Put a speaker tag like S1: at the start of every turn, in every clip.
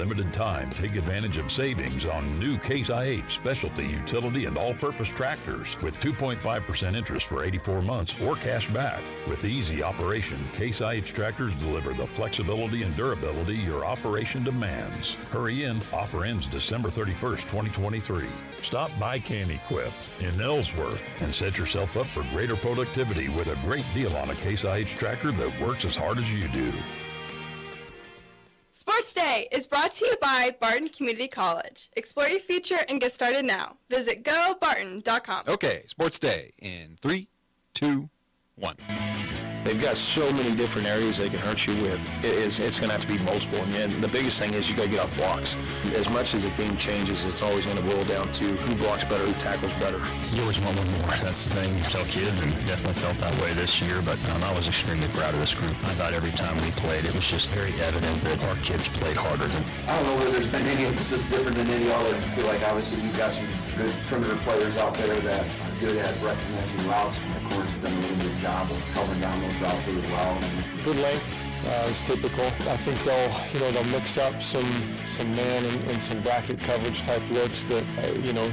S1: limited time, take advantage of savings on new Case IH specialty utility and all-purpose tractors with 2.5% interest for 84 months or cash back. With easy operation, Case IH tractors deliver the flexibility and durability your operation demands. Hurry in. Offer ends December 31st, 2023. Stop by Can Equip in Ellsworth and set yourself up for greater productivity with a great deal on a Case IH tractor that works as hard as you do.
S2: Sports Day is brought to you by Barton Community College. Explore your future and get started now. Visit gobarton.com.
S3: Okay, Sports Day in 3, 2, 1.
S4: They've got so many different areas they can hurt you with. It's going to have to be multiple. And the biggest thing is you got to get off blocks. As much as the thing changes, it's always going to boil down to who blocks better, who tackles better.
S5: You always want one more. That's the thing. You tell kids, and definitely felt that way this year. But I was extremely proud of this group. I thought every time we played, it was just very evident that our kids played harder than.
S6: I don't know whether there's been any emphasis different than any other. I feel like obviously you've got some good perimeter players out there that are good at recognizing routes. And of course, done a really good job of covering down those routes really well.
S7: Good length is typical. I think they'll mix up some man and some bracket coverage type looks that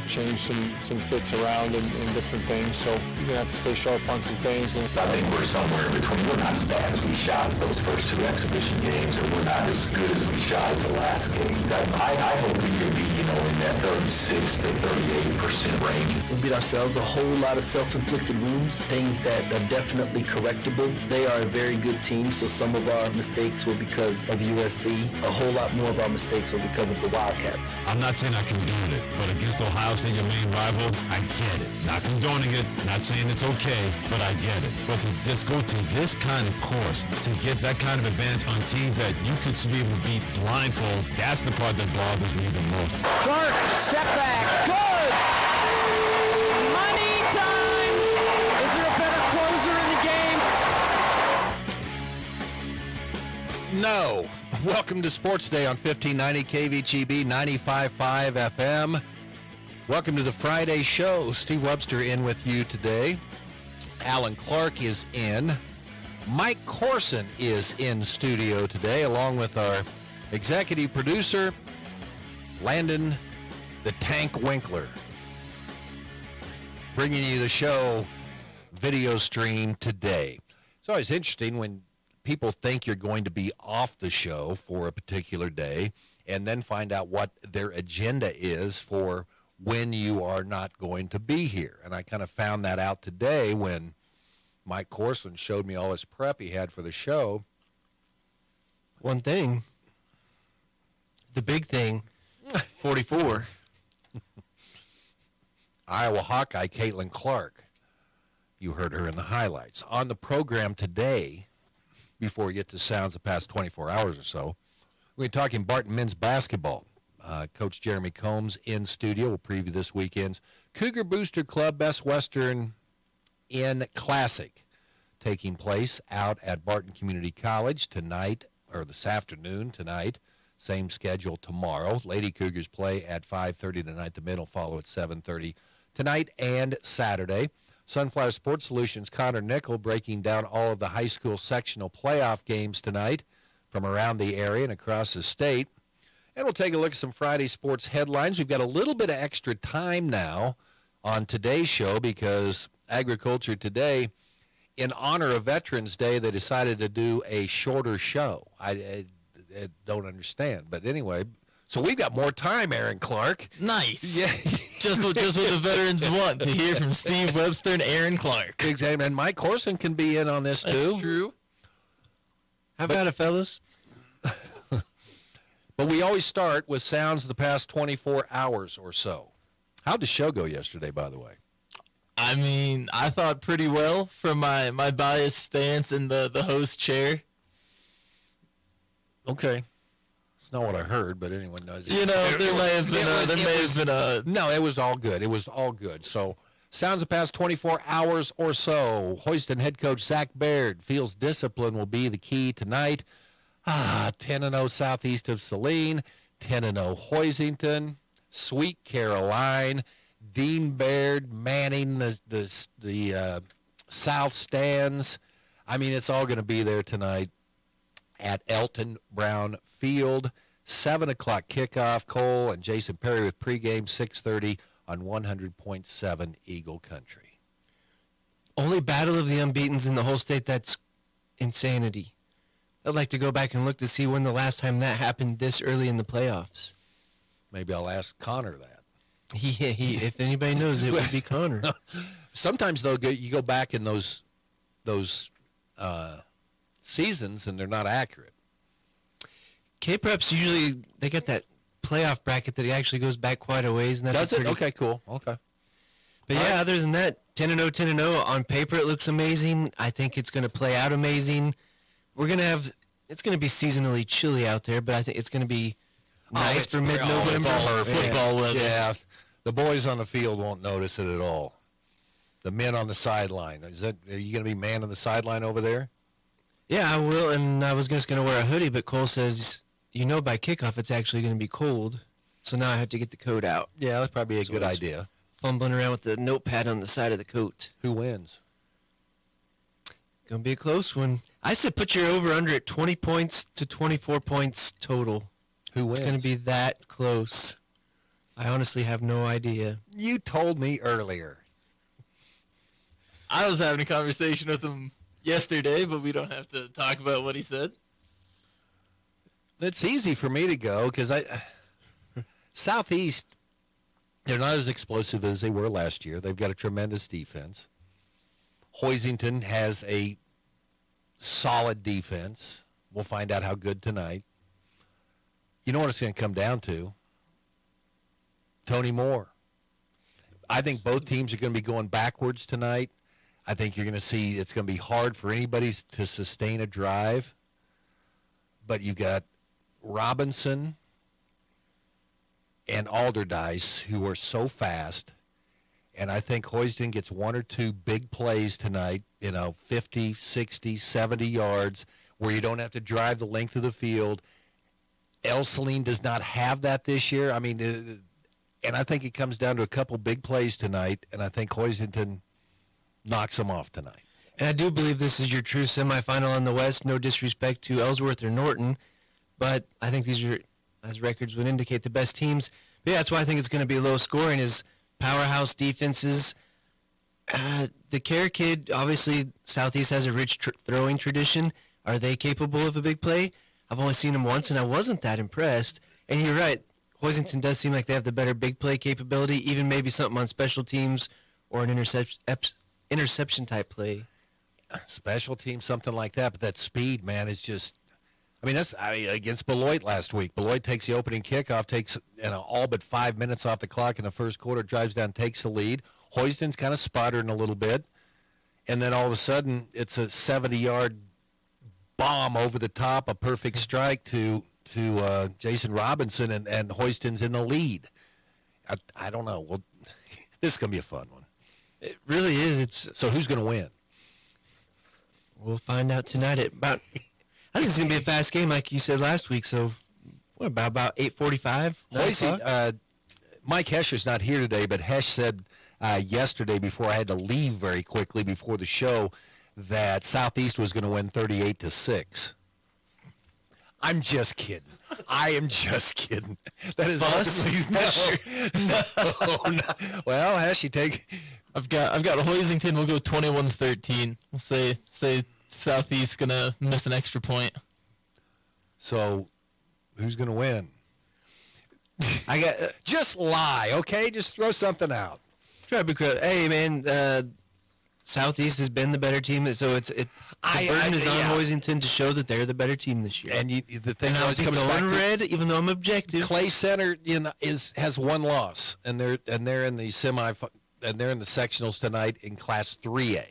S7: change some fits around and different things. So you're gonna have to stay sharp on some things.
S8: I think we're somewhere in between. We're not as bad as we shot at those first two exhibition games, or we're not as good as we shot at the last game. I hope we can be in that 36 to 38% range.
S9: We beat ourselves. A whole lot of self-inflicted wounds, things that are definitely correctable. They are a very good team, so some of our mistakes were because of USC. A whole lot more of our mistakes were because of the Wildcats.
S10: I'm not saying I condone it, but against Ohio State, your main rival, I get it. Not condoning it, not saying it's okay, but I get it. But to just go to this kind of course, to get that kind of advantage on teams that you could be able to beat blindfold, that's the part that bothers me the most.
S11: Clark, step back, good! Money time! Is there a better closer in the game?
S3: No. Welcome to Sports Day on 1590 KVGB 95.5 FM. Welcome to the Friday show. Steve Webster in with you today. Alan Clark is in. Mike Corson is in studio today, along with our executive producer, Landon the Tank Winkler. Bringing you the show video stream today. It's always interesting when people think you're going to be off the show for a particular day and then find out what their agenda is for when you are not going to be here. And I kind of found that out today when Mike Corson showed me all his prep he had for the show.
S12: One thing, the big thing, 44.
S3: Iowa Hawkeye Caitlin Clark. You heard her in the highlights. On the program today, before we get to sounds the past 24 hours or so, we're talking Barton men's basketball. Coach Jeremy Combs in studio. We'll preview this weekend's Cougar Booster Club Best Western in Classic, taking place out at Barton Community College tonight, or this afternoon tonight. Same schedule tomorrow. Lady Cougars play at 5:30 tonight. The men will follow at 7:30 tonight and Saturday. Sunflower Sports Solutions' Connor Nickel breaking down all of the high school sectional playoff games tonight from around the area and across the state. And we'll take a look at some Friday sports headlines. We've got a little bit of extra time now on today's show because Agriculture Today, in honor of Veterans Day, they decided to do a shorter show. I don't understand. But anyway, so we've got more time, Aaron Clark.
S12: Nice.
S3: Yeah.
S12: just what the veterans want, to hear from Steve Webster and Aaron Clark.
S3: Exactly. And Mike Corson can be in on this, too.
S12: That's true. How about it, fellas?
S3: But we always start with sounds of the past 24 hours or so. How'd the show go yesterday, by the way?
S12: I mean, I thought pretty well from my biased stance in the host chair.
S3: Okay. It's not what I heard, but anyone knows.
S12: There may have been a...
S3: No, it was all good. It was all good. So, sounds of past 24 hours or so. Houston head coach Zach Baird feels discipline will be the key tonight. 10-0 southeast of Saline, 10-0 Hoisington, Sweet Caroline, Dean Baird manning the south stands. I mean, it's all going to be there tonight at Elton Brown Field. 7 o'clock kickoff. Cole and Jason Perry with pregame, 6:30 on 100.7 Eagle Country.
S13: Only battle of the unbeatens in the whole state. That's insanity. I'd like to go back and look to see when the last time that happened this early in the playoffs.
S3: Maybe I'll ask Connor that.
S13: He if anybody knows, it would be Connor.
S3: Sometimes, though, you go back in those seasons, and they're not accurate.
S13: K-Preps usually, they get that playoff bracket that actually goes back quite a ways. And that's
S3: Does it? Okay, cool. Okay.
S13: But yeah, other than that, 10-0, 10-0. On paper, it looks amazing. I think it's going to play out amazing. It's going to be seasonally chilly out there, but I think it's going to be nice for mid-November.
S3: Football weather. Yeah, the boys on the field won't notice it at all. The men on the sideline. Are you going to be man on the sideline over there?
S13: Yeah, I will, and I was just going to wear a hoodie, but Cole says, by kickoff it's actually going to be cold, so now I have to get the coat out.
S3: Yeah, that's probably a good idea.
S13: Fumbling around with the notepad on the side of the coat.
S3: Who wins?
S13: Going to be a close one. I said put your over-under at 20 points to 24 points total.
S3: Who wins?
S13: It's going to be that close. I honestly have no idea.
S3: You told me earlier.
S12: I was having a conversation with him yesterday, but we don't have to talk about what he said.
S3: It's easy for me to go because Southeast, they're not as explosive as they were last year. They've got a tremendous defense. Hoisington has a solid defense. We'll find out how good tonight. You know what it's going to come down to? Tony Moore. I think both teams are going to be going backwards tonight. I think you're going to see it's going to be hard for anybody to sustain a drive. But you've got Robinson and Alderdice, who are so fast. And I think Hoiston gets one or two big plays tonight, 50, 60, 70 yards, where you don't have to drive the length of the field. El Saline does not have that this year. I mean, and I think it comes down to a couple big plays tonight, and I think Hoisington knocks them off tonight.
S13: And I do believe this is your true semifinal in the West. No disrespect to Ellsworth or Norton, but I think these are, as records would indicate, the best teams. But yeah, that's why I think it's going to be low scoring is powerhouse defenses. The Care Kid, obviously, Southeast has a rich throwing tradition. Are they capable of a big play? I've only seen them once, and I wasn't that impressed. And you're right. Hoisington does seem like they have the better big play capability, even maybe something on special teams or an interception type play.
S3: Special teams, something like that. But that speed, man, is just – that's against Beloit last week. Beloit takes the opening kickoff, takes all but 5 minutes off the clock in the first quarter, drives down, takes the lead. Hoiston's kind of sputtering a little bit. And then all of a sudden, it's a 70-yard bomb over the top, a perfect strike to Jason Robinson, and Hoiston's in the lead. I don't know. Well, this is going to be a fun one.
S13: It really is.
S3: So who's going to win?
S13: We'll find out tonight at about I think it's going to be a fast game like you said last week. So what about 8:45?
S3: Mike Hescher's not here today, but Hesch said yesterday before I had to leave very quickly before the show that Southeast was going to win 38-6. I'm just kidding. I am just kidding. That is no. Well, Hesch, you take.
S12: I've got Hoisington. We'll go 21-13. We'll say Southeast gonna miss an extra point.
S3: So, who's gonna win?
S13: I got
S3: just lie, okay? Just throw something out.
S13: Try to be credible. Hey, man, Southeast has been the better team, so it's the burden is on Hoisington to show that they're the better team this year.
S3: And the thing
S13: is, coming back red, even though I'm objective.
S3: Clay Center has one loss, and they're in the and they're in the sectionals tonight in Class 3A.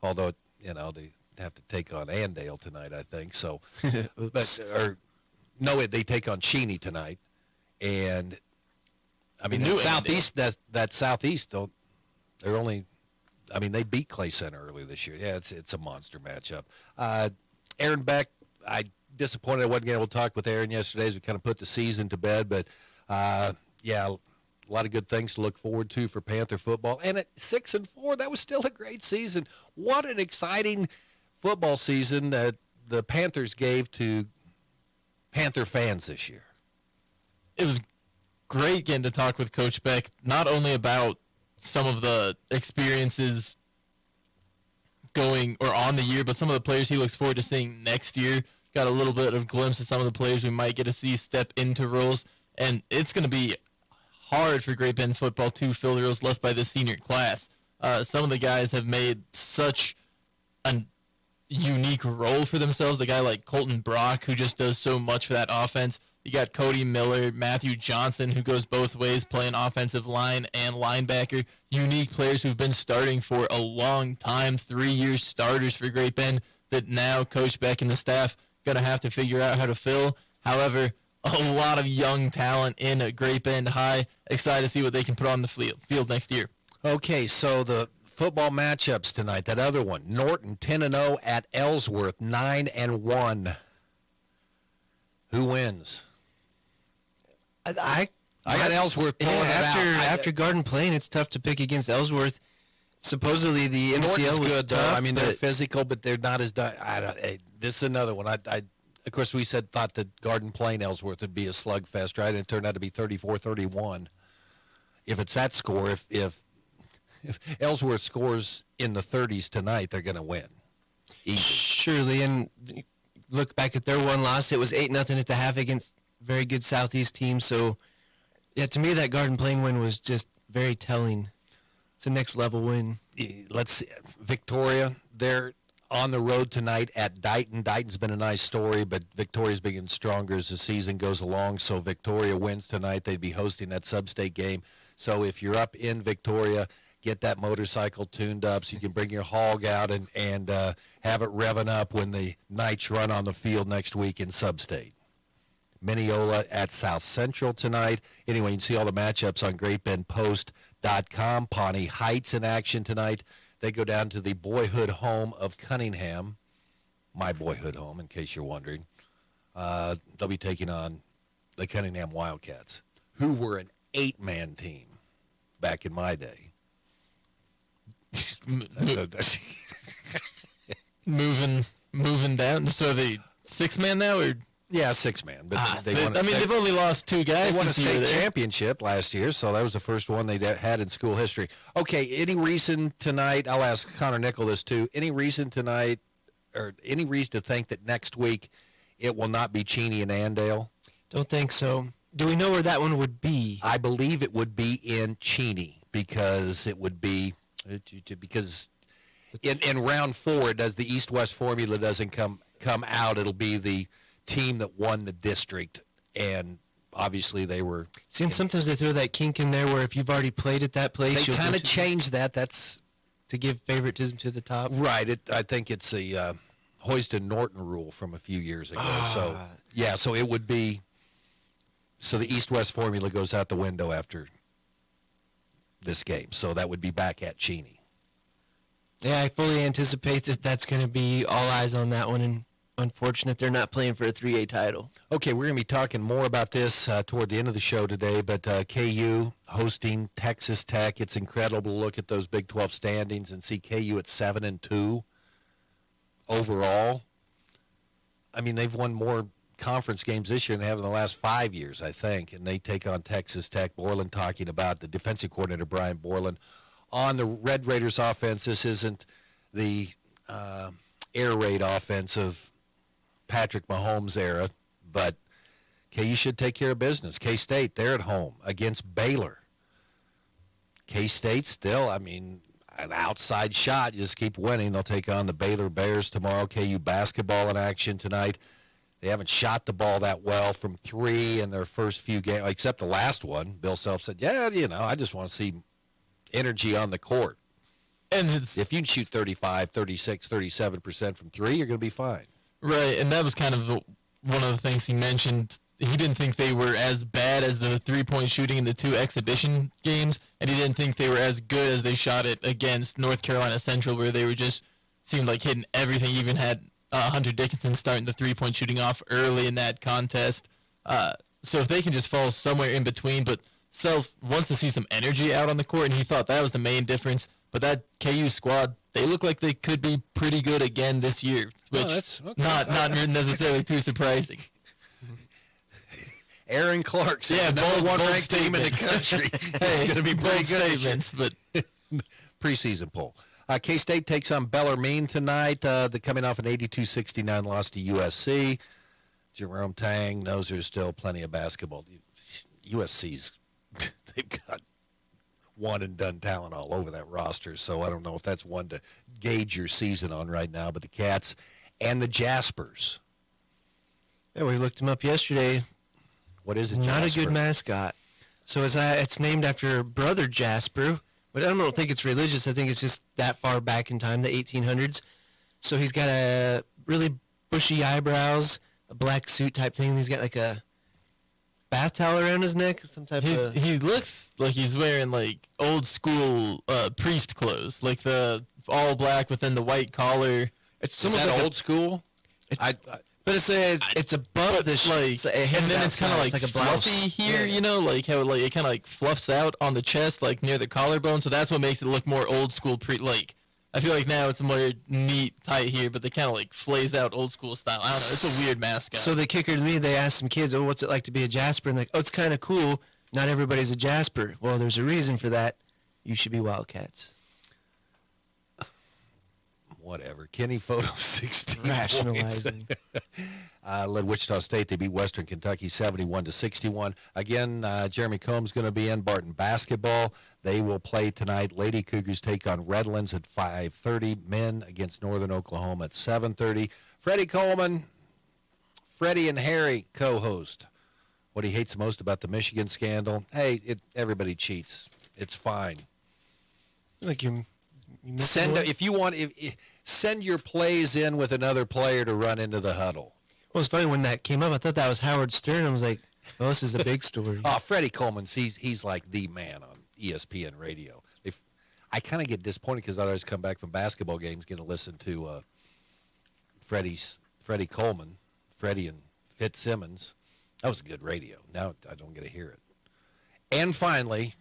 S3: Although they have to take on Andale tonight, I think. So, they take on Cheney tonight, and Southeast. That Southeast they're only. They beat Clay Center earlier this year. Yeah, it's a monster matchup. Aaron Beck, I disappointed I wasn't able to talk with Aaron yesterday as we kind of put the season to bed, but a lot of good things to look forward to for Panther football. And at 6-4, that was still a great season. What an exciting football season that the Panthers gave to Panther fans this year.
S12: it was great getting to talk with Coach Beck, not only about some of the experiences going or on the year, but some of the players he looks forward to seeing next year. Got a little bit of glimpse of some of the players we might get to see step into roles, and it's going to be hard for Great Bend football to fill the roles left by this senior class. Some of the guys have made such a unique role for themselves. A guy like Colton Brock, who just does so much for that offense. You got Cody Miller, Matthew Johnson, who goes both ways, playing offensive line and linebacker. Unique players who've been starting for a long time, 3-year starters for Great Bend that now Coach Beck and the staff going to have to figure out how to fill. However, a lot of young talent in at Great Bend High. Excited to see what they can put on the field next year.
S3: Okay, so the football matchups tonight, that other one, Norton 10-0 at Ellsworth 9-1. Who wins?
S13: I
S3: got Ellsworth pulling it out.
S13: After Garden Plain, it's tough to pick against Ellsworth. Supposedly the MCL
S3: Norton's
S13: was
S3: good,
S13: tough.
S3: though. I mean, they're physical, but they're not as this is another one. Of course, we thought that Garden Plain Ellsworth would be a slugfest, right? And it turned out to be 34-31. If it's that score, if Ellsworth scores in the 30s tonight, they're going to win. Easy.
S13: Surely, and look back at their one loss. It was 8-0 at the half against very good Southeast team. So, yeah, to me, that Garden Plain win was just very telling. It's a next level win.
S3: Let's see. Victoria, they're on the road tonight at Dighton. Dighton's been a nice story, but Victoria's getting stronger as the season goes along. So Victoria wins tonight. They'd be hosting that sub-state game. So if you're up in Victoria, get that motorcycle tuned up so you can bring your hog out and have it revving up when the Knights run on the field next week in sub-state. Mineola at South Central tonight. Anyway, you can see all the matchups on GreatBendPost.com. Pawnee Heights in action tonight. They go down to the boyhood home of Cunningham, my boyhood home, in case you're wondering. They'll be taking on the Cunningham Wildcats, who were an 8-man team back in my day.
S12: Moving down. So the 6-man now, or?
S3: Yeah, 6-man. But
S12: they've only lost 2 guys.
S3: They won a
S12: since you were
S3: state
S12: there.
S3: championship last year, so that was the first one they had in school history. Okay, any reason tonight, I'll ask Connor Nickel this too, any reason tonight, or any reason to think that next week it will not be Cheney and Andale?
S13: Don't think so. Do we know where that one would be?
S3: I believe it would be in Cheney because in round 4, does the East-West formula doesn't come out, it'll be the team that won the district, and obviously they were.
S13: See, and sometimes they throw that kink in there where if you've already played at that place,
S3: they kind of changed that. That's
S13: to give favoritism to the top.
S3: Right. I think it's a Hoyston Norton rule from a few years ago. So yeah, so it would be. So the East-West formula goes out the window after this game. So that would be back at Cheney.
S13: Yeah, I fully anticipate that that's going to be all eyes on that one, and unfortunate they're not playing for a 3A title.
S3: Okay, we're going to be talking more about this toward the end of the show today, but KU hosting Texas Tech. It's incredible to look at those Big 12 standings and see KU at 7-2 overall. I mean, they've won more conference games this year than they have in the last 5 years, I think, and they take on Texas Tech. Borland talking about the defensive coordinator, Brian Borland. On the Red Raiders offense, this isn't the air raid offense of Patrick Mahomes era, but KU should take care of business. K-State, they're at home against Baylor. K-State still, I mean, an outside shot. You just keep winning. They'll take on the Baylor Bears tomorrow. KU basketball in action tonight. They haven't shot the ball that well from 3 in their first few games, except the last one. Bill Self said, yeah, I just want to see energy on the court.
S12: And
S3: if you can shoot 35, 36, 37% from 3, you're going to be fine.
S12: Right, and that was kind of one of the things he mentioned. He didn't think they were as bad as the 3-point shooting in the 2 exhibition games, and he didn't think they were as good as they shot it against North Carolina Central, where they were just seemed like hitting everything. He even had Hunter Dickinson starting the 3-point shooting off early in that contest. So if they can just fall somewhere in between, but Self wants to see some energy out on the court, and he thought that was the main difference. But that KU squad, they look like they could be pretty good again this year, which not necessarily too surprising.
S3: Aaron Clark's
S12: Yeah,
S3: the
S12: bold,
S3: number one
S12: bold
S3: ranked team in the country.
S12: Hey,
S3: It's going to be
S12: bold
S3: pretty good.
S12: statements, but
S3: Preseason poll. K-State takes on Bellarmine tonight. They're coming off an 82-69 loss to USC. Jerome Tang knows there's still plenty of basketball. USC's, they've got one-and-done talent all over that roster, so I don't know if that's one to gauge your season on right now. But the Cats and the Jaspers.
S13: Yeah, we looked him up yesterday.
S3: What is it,
S13: Not
S3: Jasper?
S13: a good mascot. So it's named after Brother Jasper, but I don't think it's religious. I think it's just that far back in time, the 1800s. So he's got a really bushy eyebrows, a black suit type thing. He's got like a bath towel around his neck, some type of...
S12: he looks like he's wearing like old school priest clothes, like the all black within the white collar.
S3: Is that old school?
S13: But it's above this,
S12: like,
S13: it's a
S12: and then it's kind of like
S13: a blouse
S12: fluffy here, you know, like how like it kind of like fluffs out on the chest, like near the collarbone. So that's what makes it look more old school. Like I feel like now it's more neat, tight here, but they kind of like flays out old school style. I don't know. It's a weird mascot.
S13: So the kicker to me, they asked some kids, "Oh, what's it like to be a Jasper?" And like, "Oh, it's kind of cool. Not everybody's a Jasper." Well, there's a reason for that. You should be Wildcats.
S3: Whatever. Kenny Photo, 16
S13: Rationalizing.
S3: points. Led Wichita State. They beat Western Kentucky 71-61. Again, Jeremy Combs going to be in Barton basketball. They will play tonight. Lady Cougars take on Redlands at 5:30. Men against Northern Oklahoma at 7:30. Freddie Coleman, Freddie and Harry co-host. What he hates most about the Michigan scandal. Hey, everybody cheats. It's fine.
S13: Like you
S3: if you want, send your plays in with another player to run into the huddle.
S13: Well, it's funny when that came up. I thought that was Howard Stern. I was like, "Oh, this is a big story."
S3: Freddie Coleman, he's like the man on ESPN radio. I kind of get disappointed because I always come back from basketball games, get to listen to Freddie Coleman, Freddie and Fitzsimmons. That was good radio. Now I don't get to hear it. And finally,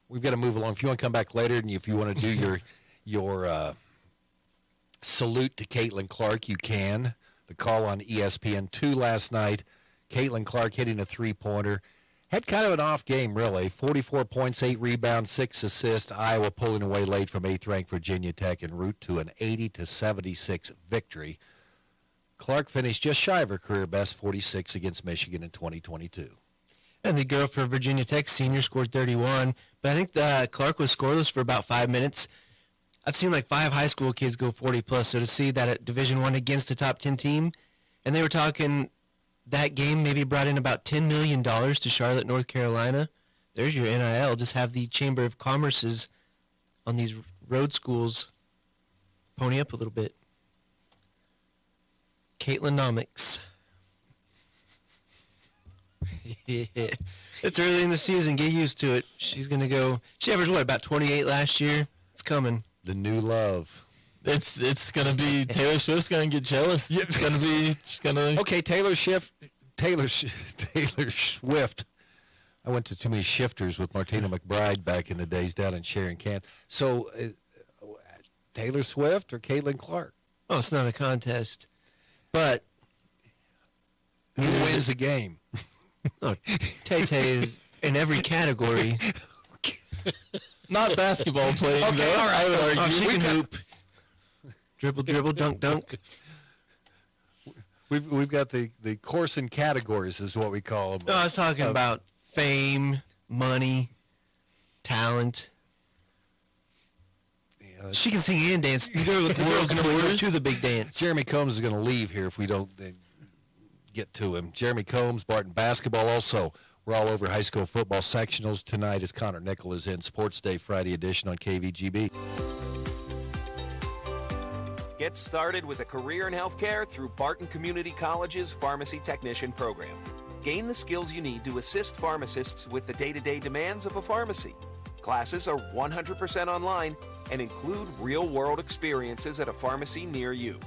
S3: we've got to move along. If you want to come back later and if you want to do your salute to Caitlin Clark, you can. The call on ESPN2 last night. Caitlin Clark hitting a three-pointer. Had kind of an off game, really. 44 points, 8 rebounds, 6 assists. Iowa pulling away late from 8th-ranked Virginia Tech en route to an 80-76 victory. Clark finished just shy of her career best, 46 against Michigan in 2022.
S13: And the girl for Virginia Tech, senior, scored 31. But I think Clark was scoreless for about 5 minutes. I've seen like 5 high school kids go 40-plus. So to see that at Division I against a top 10 team, and they were talking that game maybe brought in about $10 million to Charlotte, North Carolina. There's your NIL. Just have the Chamber of Commerce's on these road schools pony up a little bit. Caitlinomics. Yeah. It's early in the season. Get used to it. She's going to go. She averaged, about 28 last year? It's coming.
S3: The new love.
S12: It's going to be Taylor Swift's going to get jealous. It's going to be. She's going to.
S3: Okay, Taylor Swift. I went to too many shifters with Martina McBride back in the days down in Sharon Can. So, Taylor Swift or Caitlin Clark?
S13: Oh, it's not a contest. But
S3: who wins the game?
S13: Oh, Tay-Tay is in every category.
S12: Not basketball playing,
S3: okay,
S12: though.
S3: all right.
S12: I would argue.
S13: Oh, she can hoop. Dribble, dribble, dunk, dunk.
S3: We've got the course and categories is what we call them.
S13: No, I was talking about fame, money, talent. Yeah, she can sing and dance. The girl can go to the big dance.
S3: Jeremy Combs is going to leave here if we don't get to him. Jeremy Combs, Barton basketball. Also, we're all over high school football sectionals tonight as Connor Nickel is in Sports Day Friday edition on KVGB.
S14: Get started with a career in healthcare through Barton Community College's Pharmacy Technician program. Gain the skills you need to assist pharmacists with the day-to-day demands of a pharmacy. Classes are 100% online and include real-world experiences at a pharmacy near you.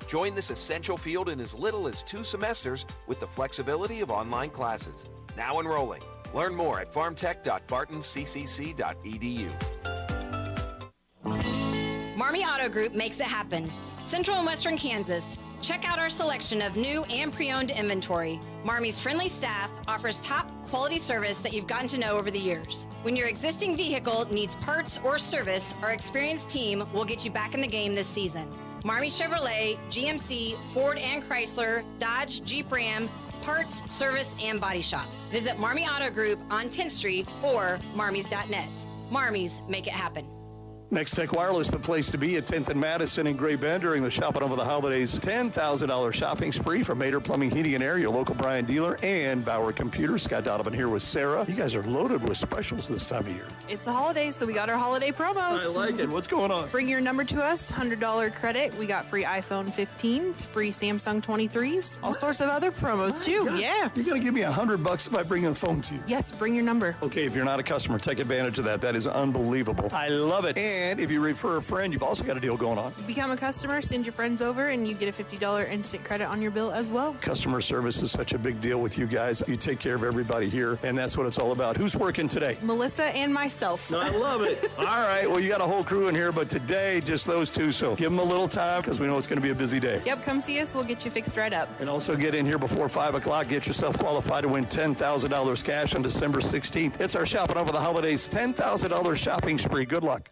S14: Join this essential field in as little as 2 semesters with the flexibility of online classes. Now enrolling. Learn more at pharmtech.bartonccc.edu.
S15: Marmy Auto Group makes it happen. Central and Western Kansas. Check out our selection of new and pre-owned inventory. Marmy's friendly staff offers top quality service that you've gotten to know over the years. When your existing vehicle needs parts or service, our experienced team will get you back in the game this season. Marmy Chevrolet, GMC, Ford and Chrysler, Dodge, Jeep Ram, parts, service, and body shop. Visit Marmy Auto Group on 10th Street or marmys.net. Marmy's, make it happen.
S16: Next Tech Wireless, the place to be at 10th and Madison in Gray Bend during the Shopping Over the Holidays $10,000 shopping spree from Mater Plumbing, Heating, and Air, your local Bryan dealer, and Bauer Computers. Scott Donovan here with Sarah. You guys are loaded with specials this time of year.
S17: It's the holidays, so we got our holiday promos.
S16: I like it. What's going on?
S17: Bring your number to us, $100 credit. We got free iPhone 15s, free Samsung 23s, all sorts of other promos too. Yeah.
S16: You're going to give me $100 if I bring a phone to you.
S17: Yes, bring your number.
S16: Okay, if you're not a customer, take advantage of that. That is unbelievable. I love it. And if you refer a friend, you've also got a deal going on.
S17: Become a customer, send your friends over, and you get a $50 instant credit on your bill as well.
S16: Customer service is such a big deal with you guys. You take care of everybody here, and that's what it's all about. Who's working today?
S17: Melissa and myself.
S16: I love it. All right, well, you got a whole crew in here, but today, just those two, so give them a little time because we know it's going to be a busy day.
S17: Yep, come see us. We'll get you fixed right up.
S16: And also get in here before 5 o'clock. Get yourself qualified to win $10,000 cash on December 16th. It's our Shopping Over the Holidays $10,000 shopping spree. Good luck.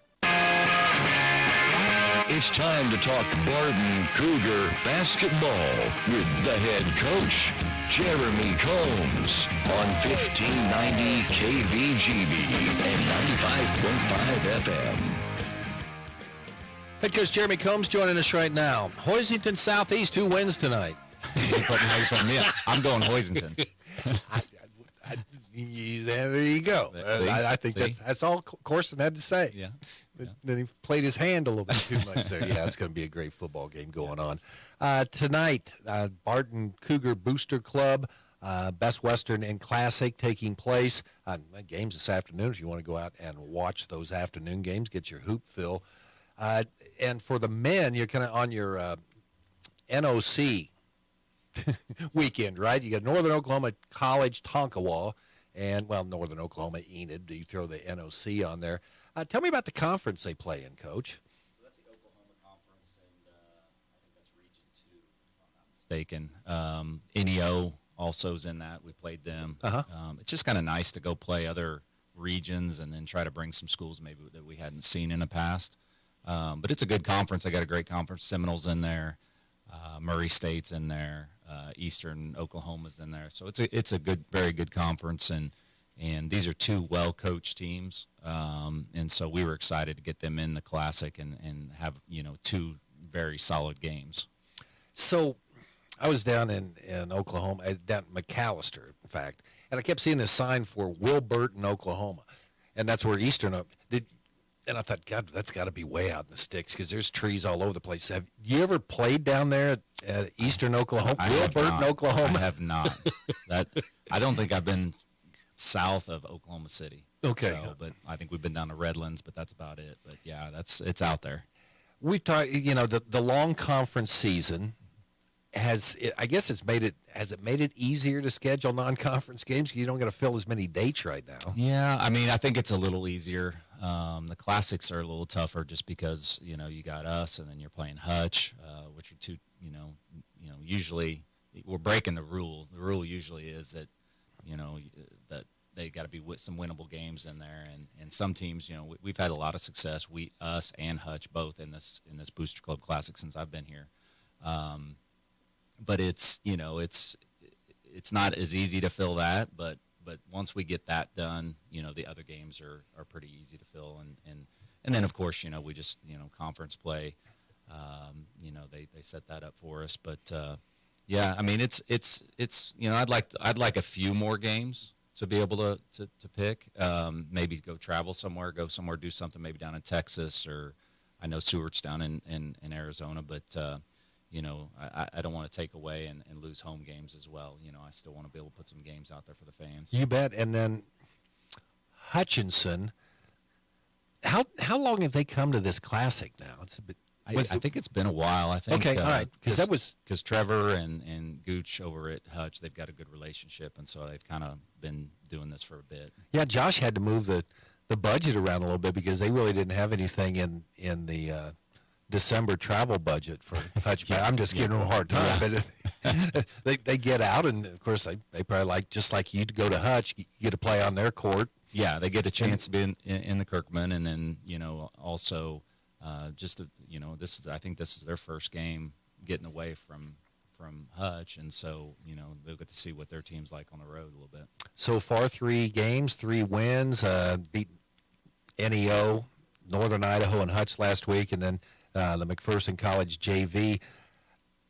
S18: It's time to talk Barton Cougar basketball with the head coach, Jeremy Combs, on 1590 KBGB and 95.5 FM.
S3: Head coach Jeremy Combs joining us right now. Hoisington Southeast, who wins tonight?
S19: I'm going Hoisington.
S3: There you go. I think that's all Corson had to say.
S19: Yeah.
S3: Then he played his hand a little bit too much there. Yeah, it's going to be a great football game going on. Tonight, Barton Cougar Booster Club, Best Western and Classic taking place. Games this afternoon if you want to go out and watch those afternoon games, get your hoop fill. And for the men, you're kind of on your NOC weekend, right? You got Northern Oklahoma College Tonkawa and, Northern Oklahoma Enid. You throw the NOC on there. Tell me about the conference they play in, Coach.
S19: So that's the Oklahoma Conference, and I think that's Region 2, if I'm not mistaken. NEO also is in that. We played them. It's just kind of nice to go play other regions and then try to bring some schools maybe that we hadn't seen in the past. But it's a good conference. I got a great conference. Seminoles in there. Murray State's in there. Eastern Oklahoma's in there. So it's a good, very good conference, and these are two well-coached teams, and so we were excited to get them in the Classic and have, two very solid games.
S3: So I was down in Oklahoma, down in McAllister, in fact, and I kept seeing this sign for Wilburton, Oklahoma, and that's where Eastern did. And I thought, God, that's got to be way out in the sticks because there's trees all over the place. Have you ever played down there at Eastern Oklahoma, Wilburton, Oklahoma?
S19: I have not. I don't think I've been south of Oklahoma City.
S3: Okay.
S19: But I think we've been down to Redlands, but that's about it. But, yeah, it's out there.
S3: We talked, the long conference season has it made it easier to schedule non-conference games because you don't got to fill as many dates right now?
S19: Yeah, I think it's a little easier. The Classics are a little tougher just because, you got us and then you're playing Hutch, which are two, usually we're breaking the rule. The rule usually is that, that they got to be with some winnable games in there. And some teams, we've had a lot of success. Us and Hutch both in this Booster Club Classic since I've been here. But it's not as easy to fill that, but once we get that done, the other games are pretty easy to fill. And then, of course, we just, conference play, they set that up for us. But, yeah, it's I'd like a few more games to be able to pick, maybe go travel somewhere, do something maybe down in Texas, or I know Seward's down in Arizona, but, I don't want to take away and lose home games as well. I still want to be able to put some games out there for the fans.
S3: You bet. And then Hutchinson, how long have they come to this Classic now? It's a bit.
S19: I think it's been a while. I think.
S3: Okay, all right.
S19: Because Trevor and Gooch over at Hutch, they've got a good relationship, and so they've kind of been doing this for a bit.
S3: Yeah, Josh had to move the budget around a little bit because they really didn't have anything in the December travel budget for Hutch. I'm just giving them a hard time, but they get out, and of course they probably like, just like you, to go to Hutch, you get to play on their court.
S19: Yeah, they get a chance to be in the Kirkman, and then also I think this is their first game getting away from Hutch, and so they'll get to see what their team's like on the road a little bit.
S3: So far, 3 games, 3 wins, beat NEO, Northern Idaho, and Hutch last week, and then the McPherson College JV.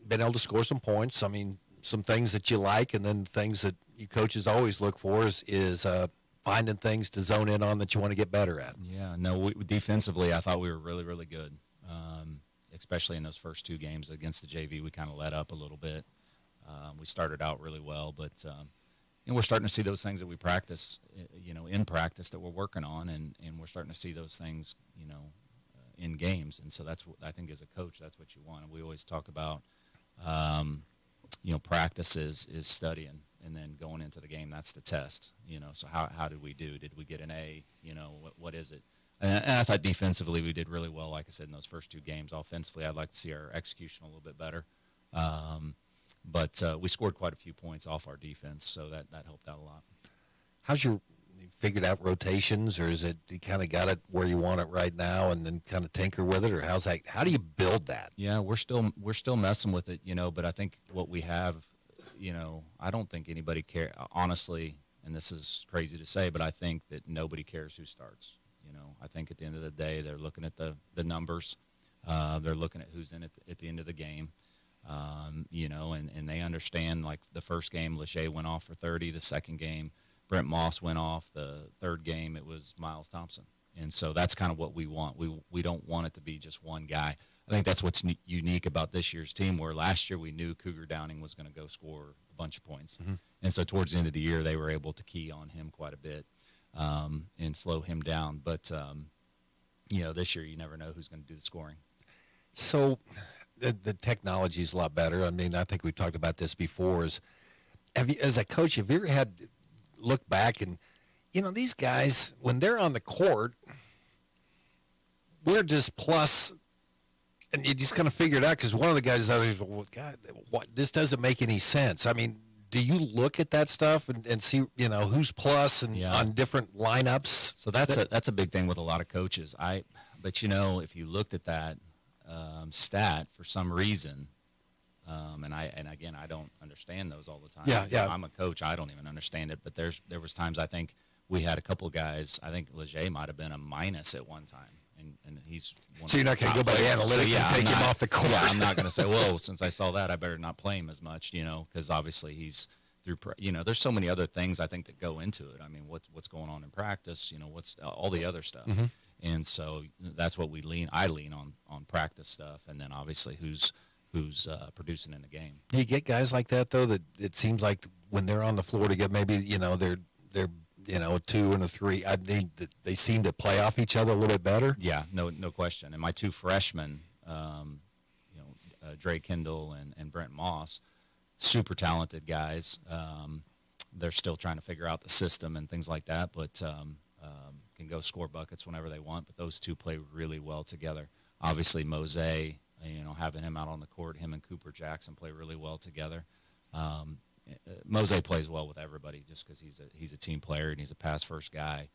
S3: Been able to score some points. I mean, some things that you like, and then things that you coaches always look for is finding things to zone in on that you want to get better at.
S19: Yeah, no, defensively, I thought we were really, really good, especially in those first 2 games against the JV. We kind of let up a little bit. We started out really well, but we're starting to see those things that we practice, in practice that we're working on, and we're starting to see those things, in games. And so that's what I think, as a coach, that's what you want. And we always talk about, practice is studying, and then going into the game, that's the test. So how did we do? Did we get an A? What is it? And I thought defensively we did really well, like I said, in those first 2 games. Offensively, I'd like to see our execution a little bit better. But we scored quite a few points off our defense, so that helped out a lot.
S3: How's you figured out rotations, or is it you kind of got it where you want it right now and then kind of tinker with it, or how's that? How do you build that?
S19: Yeah, we're still messing with it, but I think what we have, I don't think anybody cares, honestly, and this is crazy to say, but I think that nobody cares who starts. I think at the end of the day, they're looking at the numbers. They're looking at who's in it at the end of the game. And they understand, like the first game, Lachey went off for 30. The second game, Brent Moss went off. The third game, it was Miles Thompson. And so that's kind of what we want. We don't want it to be just one guy. I think that's what's unique about this year's team, where last year we knew Cougar Downing was going to go score a bunch of points. Mm-hmm. And so towards the end of the year, they were able to key on him quite a bit and slow him down. But, this year you never know who's going to do the scoring.
S3: So the technology is a lot better. I mean, I think we've talked about this before. As a coach, have you ever had look back and, these guys, when they're on the court, we're just plus, and you just kind of figure it out, because one of the guys is always, well, God, this doesn't make any sense. I mean, do you look at that stuff and see, who's plus and on different lineups?
S19: So that's a big thing with a lot of coaches. But if you looked at that stat for some reason, and again, I don't understand those all the time.
S3: Yeah.
S19: I'm a coach. I don't even understand it. But there was times I think we had a couple guys. I think Leger might have been a minus at one time, and he's one.
S3: So you're not going to go by the analytics and take him off the court.
S19: Yeah, I'm not going to say, well, since I saw that, I better not play him as much, because obviously he's through. There's so many other things I think that go into it. I mean, what's going on in practice? What's all the other stuff.
S3: Mm-hmm.
S19: And so that's what I lean on practice stuff, and then obviously who's producing in the game.
S3: Do you get guys like that, though, that it seems like when they're on the floor to get maybe, they're a 2 and a 3, they seem to play off each other a little bit better?
S19: Yeah, no question. And my 2 freshmen, Dre Kendall and Brent Moss, super talented guys. They're still trying to figure out the system and things like that, but can go score buckets whenever they want. But those 2 play really well together. Obviously, Mose, having him out on the court, him and Cooper Jackson play really well together. Mose plays well with everybody just because he's a team player and he's a pass-first guy.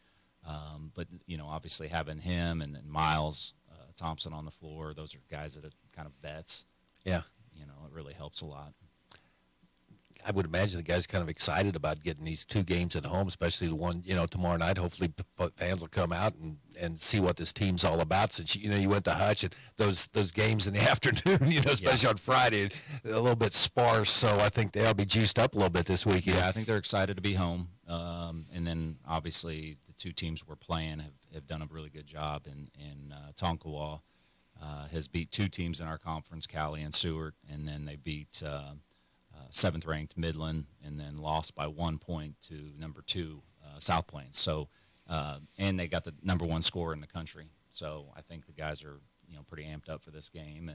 S19: But obviously having him and then Miles Thompson on the floor, those are guys that are kind of vets.
S3: Yeah.
S19: It really helps a lot.
S3: I would imagine the guys kind of excited about getting these 2 games at home, especially the one, tomorrow night. Hopefully fans will come out and see what this team's all about, since, you went to Hutch, and those games in the afternoon, especially on Friday, a little bit sparse. So I think they'll be juiced up a little bit this weekend.
S19: Yeah, I think they're excited to be home. And then obviously the 2 teams we're playing have done a really good job. And Tonkawa has beat 2 teams in our conference, Cali and Seward, and then they beat 7th-ranked Midland, and then lost by 1 point to number 2 South Plains. So, and they got the number 1 scorer in the country. So I think the guys are pretty amped up for this game,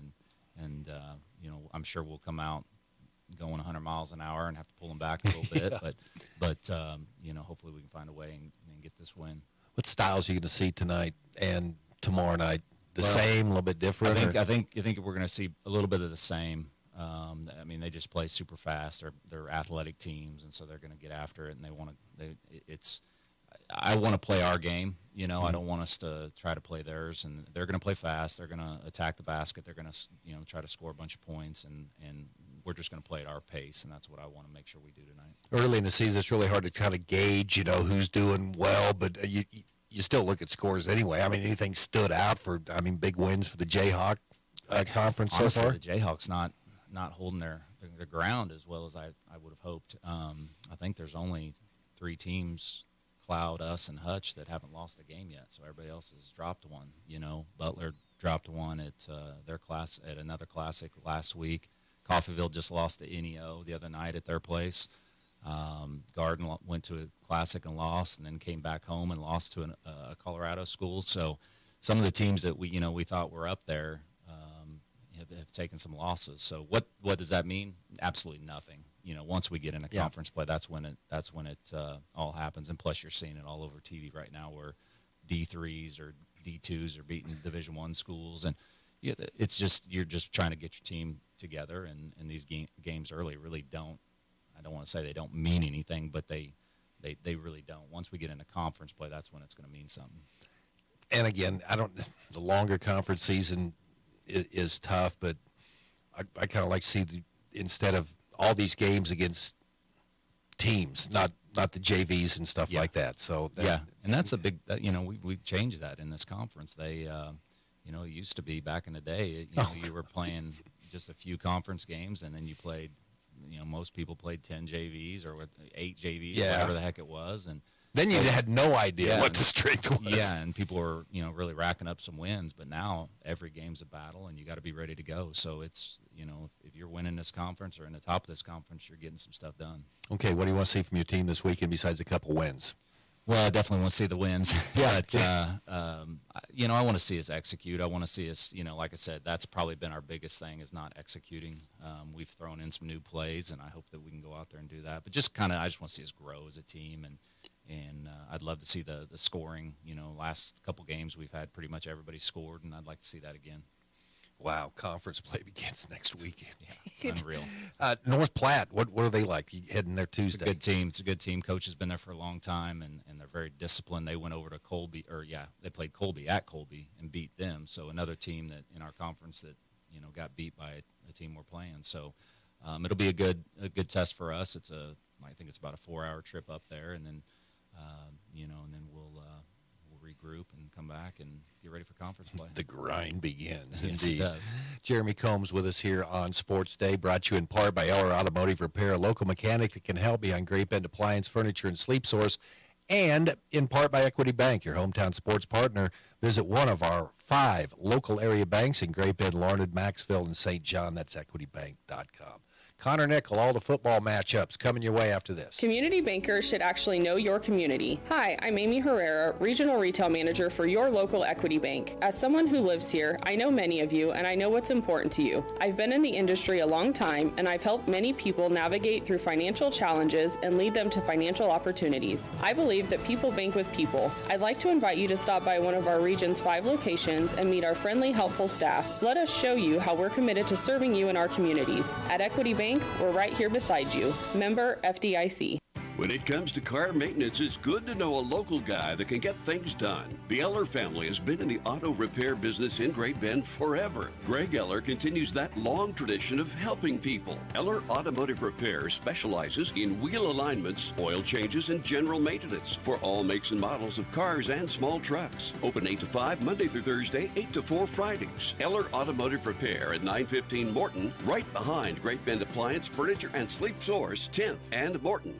S19: and I'm sure we'll come out going 100 miles an hour and have to pull them back a little bit.
S3: Yeah.
S19: But hopefully we can find a way and get this win.
S3: What styles are you going to see tonight and tomorrow night the same, a little bit different?
S19: I think we're going to see a little bit of the same. I mean, they just play super fast. They're athletic teams, and so they're going to get after it, and they want to. I want to play our game. You know, I don't want us to try to play theirs, and they're going to play fast. They're going to attack the basket. They're going to, try to score a bunch of points, and we're just going to play at our pace, and that's what I want to make sure we do tonight.
S3: Early in the season, it's really hard to kind of gauge, who's doing well, but you still look at scores anyway. I mean, anything stood out big wins for the Jayhawk conference
S19: Honestly,
S3: so far?
S19: The Jayhawks not holding their ground as well as I would have hoped. I think there's only 3 teams, Cloud, us, and Hutch, that haven't lost a game yet. So everybody else has dropped one. Butler dropped one at another classic last week. Coffeyville just lost to NEO the other night at their place. Garden went to a classic and lost, and then came back home and lost to a Colorado school. So some of the teams that we thought were up there have taken some losses. So what does that mean? Absolutely nothing. Once we get into conference play, that's when it all happens. And plus, you're seeing it all over TV right now, where D3s or D2s are beating Division I schools, and it's just you're just trying to get your team together. And these games early really don't. I don't want to say they don't mean anything, but they really don't. Once we get into conference play, that's when it's going to mean something.
S3: And again, the longer conference season is tough, but I kind of like to see instead of all these games against teams, not the JVs and stuff like that. So
S19: and that's a big. We changed that in this conference. They, it used to be back in the day. You were playing just a few conference games, and then you played. Most people played 10 JVs or 8 JVs, whatever the heck it was, and
S3: then you had no idea what the strength was.
S19: Yeah, and people were really racking up some wins, but now every game's a battle, and you got to be ready to go. So it's if you're winning this conference or in the top of this conference, you're getting some stuff done.
S3: Okay, what do you want to see from your team this weekend besides a couple wins?
S19: Well, I definitely want to see the wins. But I want to see us execute. I want to see us, like I said, that's probably been our biggest thing, is not executing. We've thrown in some new plays, and I hope that we can go out there and do that. But I just want to see us grow as a team, and I'd love to see the scoring. Last couple games we've had pretty much everybody scored, and I'd like to see that again.
S3: Wow, conference play begins next weekend.
S19: Yeah, unreal.
S3: North Platte, what are they like? You heading there Tuesday?
S19: It's a good team. Coach has been there for a long time, and they're very disciplined. They went over to Colby, they played Colby at Colby and beat them. So another team that in our conference that got beat by a team we're playing. So it'll be a good test for us. I think it's about a 4-hour trip up there, and then and then we'll regroup and come back and get ready for conference play.
S3: The grind begins.
S19: Yes,
S3: indeed.
S19: it does.
S3: Jeremy Combs with us here on Sports Day, brought to you in part by Eller Automotive Repair, a local mechanic that can help you on Grape Bend Appliance, Furniture, and Sleep Source, and in part by Equity Bank, your hometown sports partner. Visit one of our 5 local area banks in Grape Bend, Larned, Maxville, and St. John. That's equitybank.com. Connor Nickel, all the football matchups coming your way after this.
S20: Community bankers should actually know your community. Hi, I'm Amy Herrera, Regional Retail Manager for your local Equity Bank. As someone who lives here, I know many of you, and I know what's important to you. I've been in the industry a long time, and I've helped many people navigate through financial challenges and lead them to financial opportunities. I believe that people bank with people. I'd like to invite you to stop by one of our region's 5 locations and meet our friendly, helpful staff. Let us show you how we're committed to serving you in our communities. At Equity Bank, we're right here beside you. Member FDIC.
S21: When it comes to car maintenance, it's good to know a local guy that can get things done. The Eller family has been in the auto repair business in Great Bend forever. Greg Eller continues that long tradition of helping people. Eller Automotive Repair specializes in wheel alignments, oil changes, and general maintenance for all makes and models of cars and small trucks. Open 8 to 5 Monday through Thursday, 8 to 4 Fridays. Eller Automotive Repair at 915 Morton, right behind Great Bend Appliance, Furniture, and Sleep Source, 10th and Morton.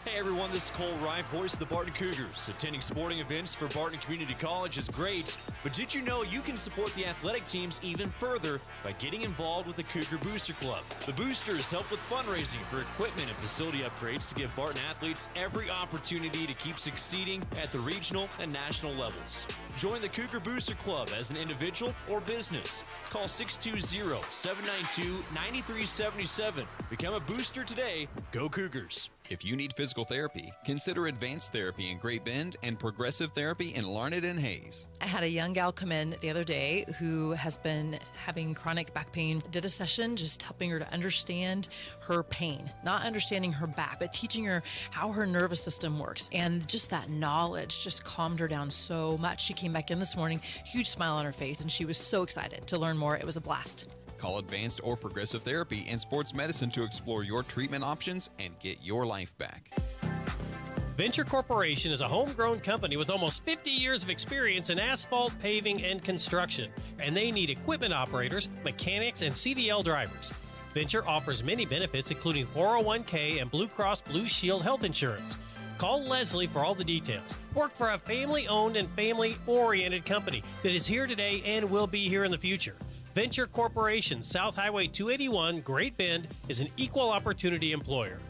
S22: Hey everyone, this is Cole Ryan, voice of the Barton Cougars. Attending sporting events for Barton Community College is great, but did you know you can support the athletic teams even further by getting involved with the Cougar Booster Club? The Boosters help with fundraising for equipment and facility upgrades to give Barton athletes every opportunity to keep succeeding at the regional and national levels. Join the Cougar Booster Club as an individual or business. Call 620-792-9377. Become a booster today. Go Cougars.
S23: If you need physical
S1: physical therapy, consider Advanced Therapy in Great Bend and Progressive Therapy in Larned and Hayes.
S2: I had a young gal come in the other day who has been having chronic back pain. Did a session just helping her to understand her pain, not understanding her back, but teaching her how her nervous system works. And just that knowledge just calmed her down so much. She came back in this morning, huge smile on her face, and she was so excited to learn more. It was a blast.
S1: Call Advanced or Progressive Therapy and Sports Medicine to explore your treatment options and get your life back.
S23: Venture Corporation is a homegrown company with almost 50 years of experience in asphalt, paving, and construction, and they need equipment operators, mechanics, and CDL drivers. Venture offers many benefits, including 401k and Blue Cross Blue Shield health insurance. Call Leslie for all the details. Work for a family-owned and family-oriented company that is here today and will be here in the future. Venture Corporation, South Highway 281, Great Bend, is an equal opportunity employer.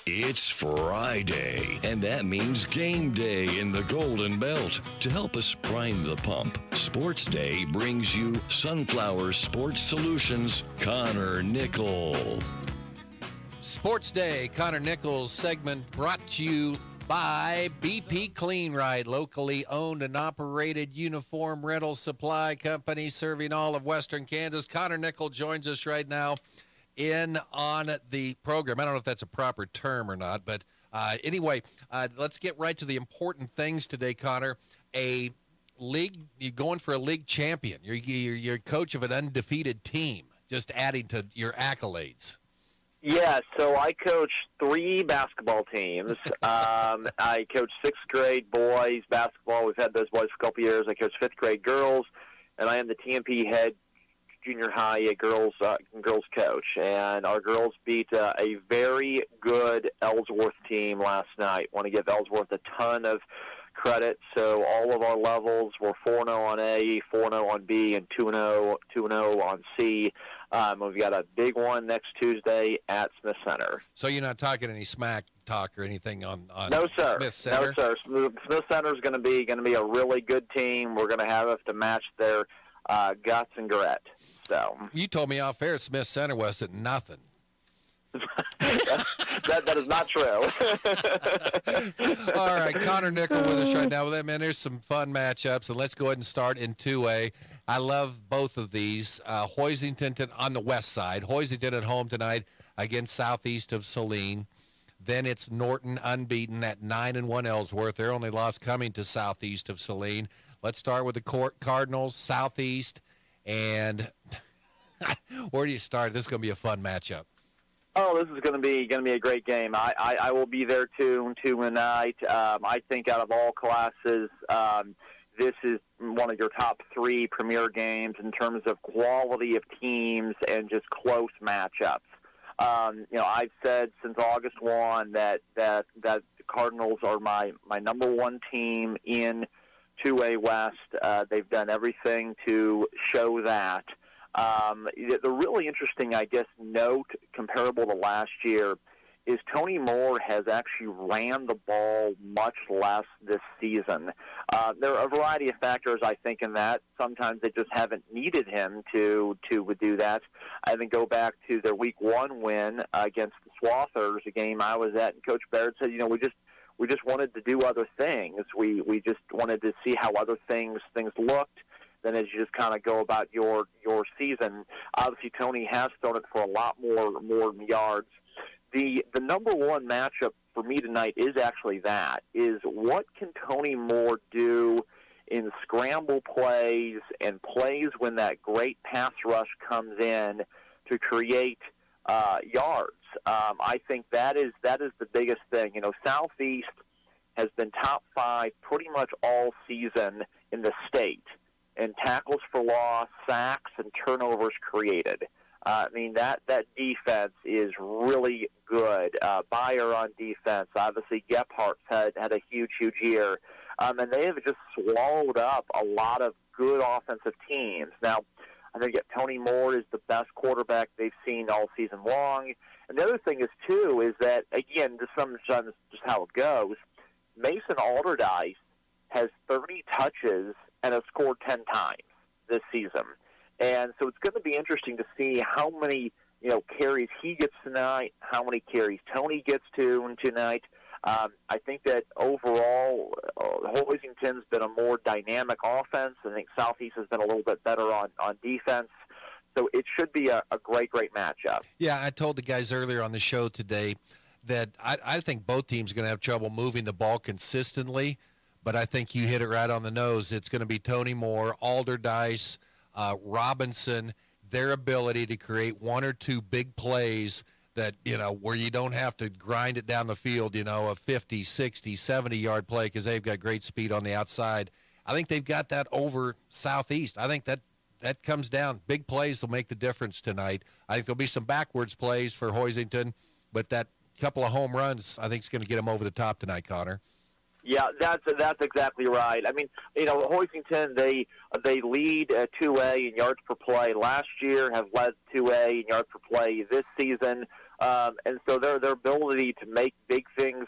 S18: It's Friday, and that means game day in the Golden Belt. To help us prime the pump, Sports Day brings you Sunflower Sports Solutions, Connor Nickel.
S3: Sports Day, Connor Nichols segment brought to you by BP Clean Ride, locally owned and operated uniform rental supply company serving all of Western Kansas. Connor Nichols joins us right now in on the program. I don't know if that's a proper term or not, but anyway, let's get right to the important things today, Connor. A league, you're going for a league champion. You're coach of an undefeated team, just adding to your accolades.
S24: Yeah, so I coach 3 basketball teams. I coach 6th grade boys basketball. We've had those boys for a couple years. I coach 5th grade girls, and I am the TMP head junior high girls coach. And our girls beat a very good Ellsworth team last night. Want to give Ellsworth a ton of credit. So all of our levels were 4-0 on A, 4-0 on B, and 2-0 on C. We've got a big one next Tuesday at Smith Center.
S3: So you're not talking any smack talk or anything on
S24: no, sir.
S3: Smith Center?
S24: No, sir. Smith Center is going to be a really good team. We're going to have to match their guts and grit. So
S3: you told me off air Smith Center wasn't nothing.
S24: that is not true.
S3: All right, Connor Nickel with us right now. Well, man, there's some fun matchups, and let's go ahead and start in 2A. I love both of these. Hoisington on the west side. Hoisington at home tonight against Southeast of Saline. Then it's Norton unbeaten at 9-1 Ellsworth. Their only loss coming to Southeast of Saline. Let's start with the Cardinals, Southeast, and where do you start? This is going to be a fun matchup.
S24: Oh, this is going to be a great game. I will be there tonight. I think out of all classes, this is one of your top 3 premier games in terms of quality of teams and just close matchups. I've said since August 1 that the Cardinals are my number 1 team in 2A West. They've done everything to show that. The really interesting, I guess, note comparable to last year is Tony Moore has actually ran the ball much less this season. There are a variety of factors, I think, in that. Sometimes they just haven't needed him to do that. I think go back to their Week 1 win against the Swathers, a game I was at, and Coach Baird said, we just wanted to do other things. We just wanted to see how other things looked. Then as you just kind of go about your season, obviously Tony has thrown it for a lot more yards. The number 1 matchup for me tonight is actually what can Tony Moore do in scramble plays and plays when that great pass rush comes in to create yards. I think that is the biggest thing. Southeast has been top 5 pretty much all season in the state. And tackles for loss, sacks, and turnovers created. That defense is really good. Bayer on defense. Obviously, Gephardt's had a huge year. And they have just swallowed up a lot of good offensive teams. Now, I think Tony Moore is the best quarterback they've seen all season long. And the other thing is that, again, sometimes just how it goes, Mason Alderdice has 30 touches and has scored 10 times this season. And so it's going to be interesting to see how many carries he gets tonight, how many carries Tony gets tonight. I think that overall, Hoisington's been a more dynamic offense. I think Southeast has been a little bit better on defense. So it should be a great matchup.
S3: Yeah, I told the guys earlier on the show today that I think both teams are going to have trouble moving the ball consistently, but I think you hit it right on the nose. It's going to be Tony Moore, Alderdice, Robinson, their ability to create one or two big plays that, where you don't have to grind it down the field, a 50, 60, 70-yard play because they've got great speed on the outside. I think they've got that over Southeast. I think that comes down. Big plays will make the difference tonight. I think there'll be some backwards plays for Hoisington, but that couple of home runs I think is going to get them over the top tonight, Connor.
S24: Yeah, that's exactly right. I mean, Hoisington, they lead 2A in yards per play last year, have led 2A in yards per play this season, and so their ability to make big things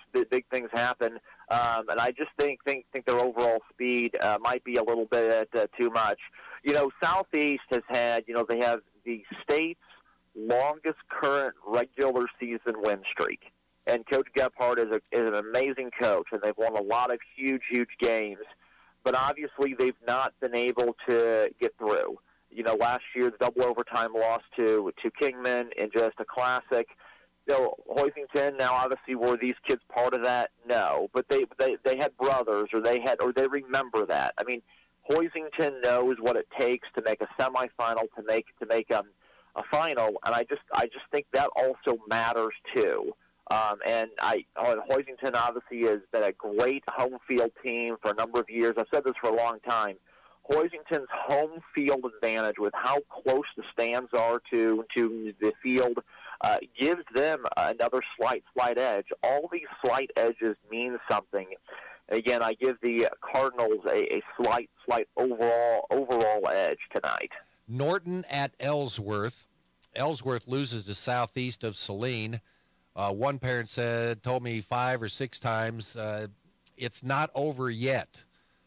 S24: happen. And I just think their overall speed might be a little bit too much. Southeast has had, they have the state's longest current regular season win streak. And Coach Gephardt is an amazing coach, and they've won a lot of huge games. But obviously, they've not been able to get through. Last year, the double overtime loss to Kingman in just a classic. Hoisington, now obviously were these kids part of that? No, but they had brothers, or they remember that. I mean, Hoisington knows what it takes to make a semifinal, to make a final, and I just think that also matters too. And Hoisington obviously has been a great home field team for a number of years. I've said this for a long time. Hoisington's home field advantage, with how close the stands are to the field, gives them another slight edge. All these slight edges mean something. Again, I give the Cardinals a slight overall edge tonight.
S3: Norton at Ellsworth. Ellsworth loses to Southeast of Saline. One parent told me 5 or 6 times, it's not over yet.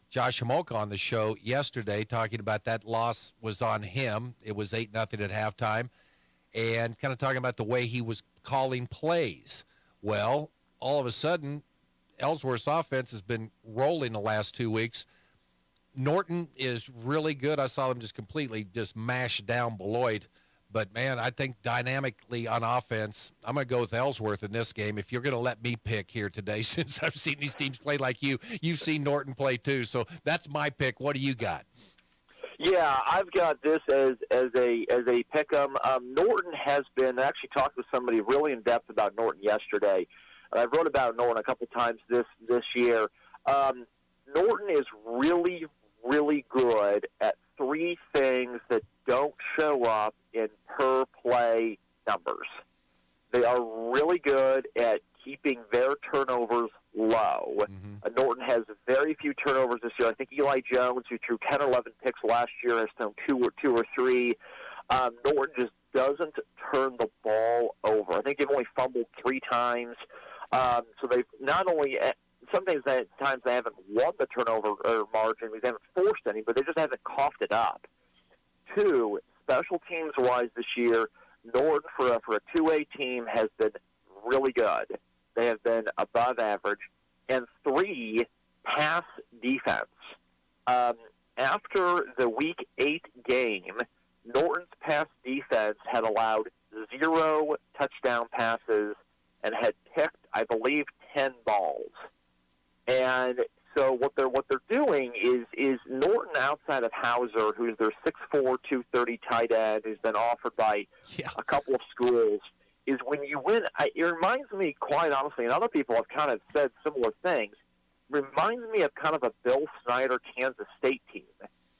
S3: Josh Homolka on the show yesterday talking about that loss was on him. It was 8-0 at halftime, and kind of talking about the way he was calling plays. Well, all of a sudden, Ellsworth's offense has been rolling the last 2 weeks. Norton is really good. I saw them just completely mash down Beloit. But, man, I think dynamically on offense, I'm going to go with Ellsworth in this game. If you're going to let me pick here today, since I've seen these teams play like you've seen Norton play too. So that's my pick. What do you got?
S24: Yeah, I've got this as a pick-em. Norton has been, I actually talked with somebody really in depth about Norton yesterday. I wrote about Norton a couple times this year. Norton is really, really good at 3 things that don't show up in per-play numbers. They are really good at keeping their turnovers low. Norton has very few turnovers this year. I think Eli Jones, who threw 10 or 11 picks last year, has thrown 2 or 3. Norton just doesn't turn the ball over. I think they've only fumbled 3 times. So they've not only sometimes they haven't won the turnover margin, they haven't forced any, but they just haven't coughed it up. 2, special teams-wise this year, Norton for a 2A team has been really good. They have been above average. And 3, pass defense. After the Week 8 game, Norton's pass defense had allowed 0 touchdown passes and had picked, I believe, 10 balls. And so what they're doing is Norton, outside of Hauser, who's their 6'4", 230 tight end, who's been offered by a couple of schools, is when you win. It reminds me, quite honestly, and other people have kind of said similar things. Reminds me of kind of a Bill Snyder Kansas State team,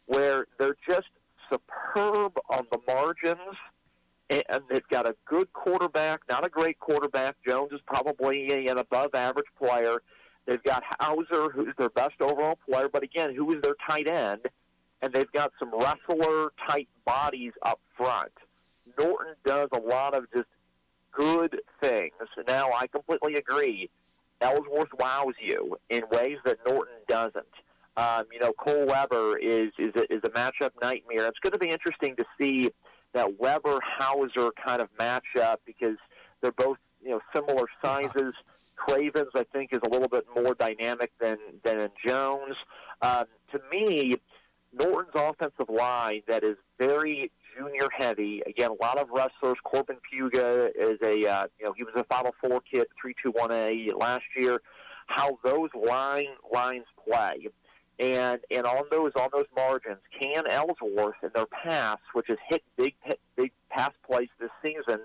S24: where they're just superb on the margins, and they've got a good quarterback, not a great quarterback. Jones is probably an above-average player. They've got Hauser, who's their best overall player, but again, who is their tight end, and they've got some wrestler-type bodies up front. Norton does a lot of just good things. Now, I completely agree. Ellsworth wows you in ways that Norton doesn't. Cole Weber is a matchup nightmare. It's going to be interesting to see that Weber-Hauser kind of matchup because they're both similar sizes. Cravens, I think, is a little bit more dynamic than in Jones. To me, Norton's offensive line that is very junior heavy. Again, a lot of wrestlers. Corbin Puga is he was a 504 kid, 321A last year. How those lines play, and on those margins, can Ellsworth in their pass, which has hit big pass plays this season,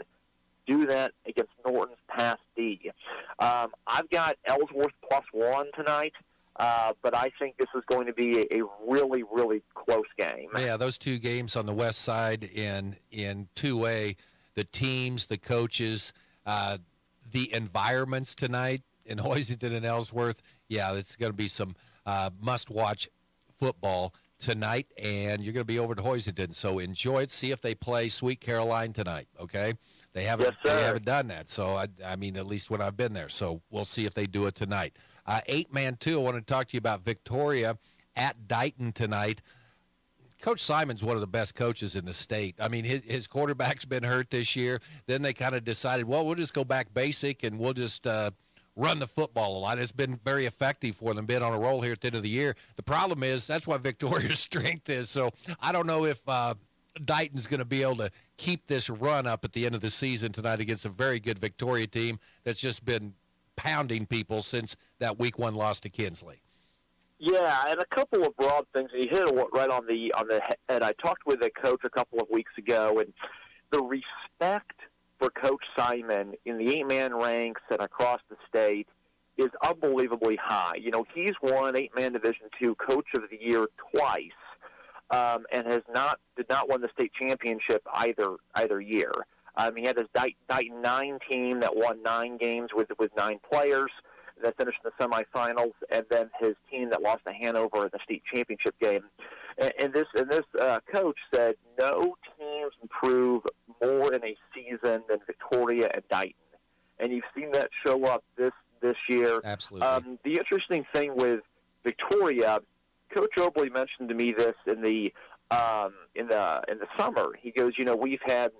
S24: do that against Norton's pass D? I've got Ellsworth +1 tonight. But I think this is going to be a really, really close game.
S3: Yeah, those two games on the west side in 2A, the teams, the coaches, the environments tonight in Hoisington and Ellsworth, yeah, it's going to be some must-watch football tonight, and you're going to be over to Hoisington. So enjoy it. See if they play Sweet Caroline tonight, okay? They haven't done that, so I mean, at least when I've been there. So we'll see if they do it tonight. 8-man 2, I want to talk to you about Victoria at Dighton tonight. Coach Simon's one of the best coaches in the state. I mean, his quarterback's been hurt this year. Then they kind of decided, well, we'll just go back basic and we'll just run the football a lot. It's been very effective for them, been on a roll here at the end of the year. The problem is that's what Victoria's strength is. So I don't know if Dighton's going to be able to keep this run up at the end of the season tonight against a very good Victoria team that's just been pounding people since that week 1 loss to Kinsley.
S24: Yeah, and a couple of broad things. You hit it right on the head. I talked with a coach a couple of weeks ago, and the respect for Coach Simon in the 8-man ranks and across the state is unbelievably high. He's won 8-man Division II Coach of the Year twice, and did not win the state championship either year. He had his Dighton 9 team that won 9 games with 9 players that finished in the semifinals, and then his team that lost to Hanover in the state championship game. And this coach said no teams improve more in a season than Victoria and Dighton, and you've seen that show up this year.
S3: Absolutely.
S24: The interesting thing with Victoria, Coach Obley mentioned to me this in the summer. He goes, we've had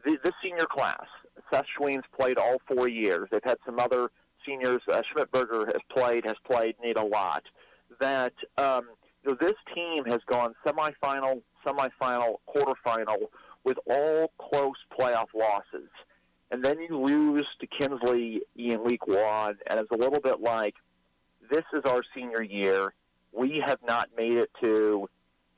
S24: this senior class. Seth Schween's played all 4 years. They've had some other seniors. Schmidtberger has played, need a lot. That this team has gone semifinal, quarterfinal with all close playoff losses. And then you lose to Kinsley in week 1, and it's a little bit like, this is our senior year. We have not made it to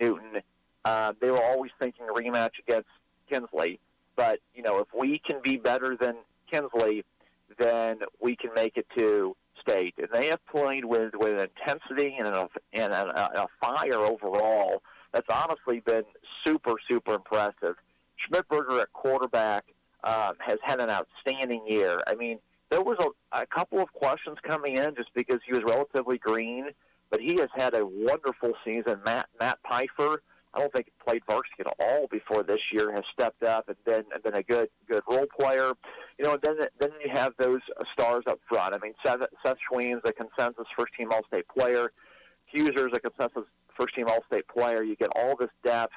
S24: Newton. They were always thinking a rematch against Kinsley. But, if we can be better than Kinsley, then we can make it to state. And they have played with intensity and a fire overall that's honestly been super, super impressive. Schmidtberger at quarterback has had an outstanding year. I mean, there was a couple of questions coming in just because he was relatively green, but he has had a wonderful season. Matt Pfeiffer, I don't think he played varsity at all before this year, has stepped up and been a good role player. And then you have those stars up front. I mean, Seth Schween's a consensus first-team All-State player. Huser's a consensus first-team All-State player. You get all this depth.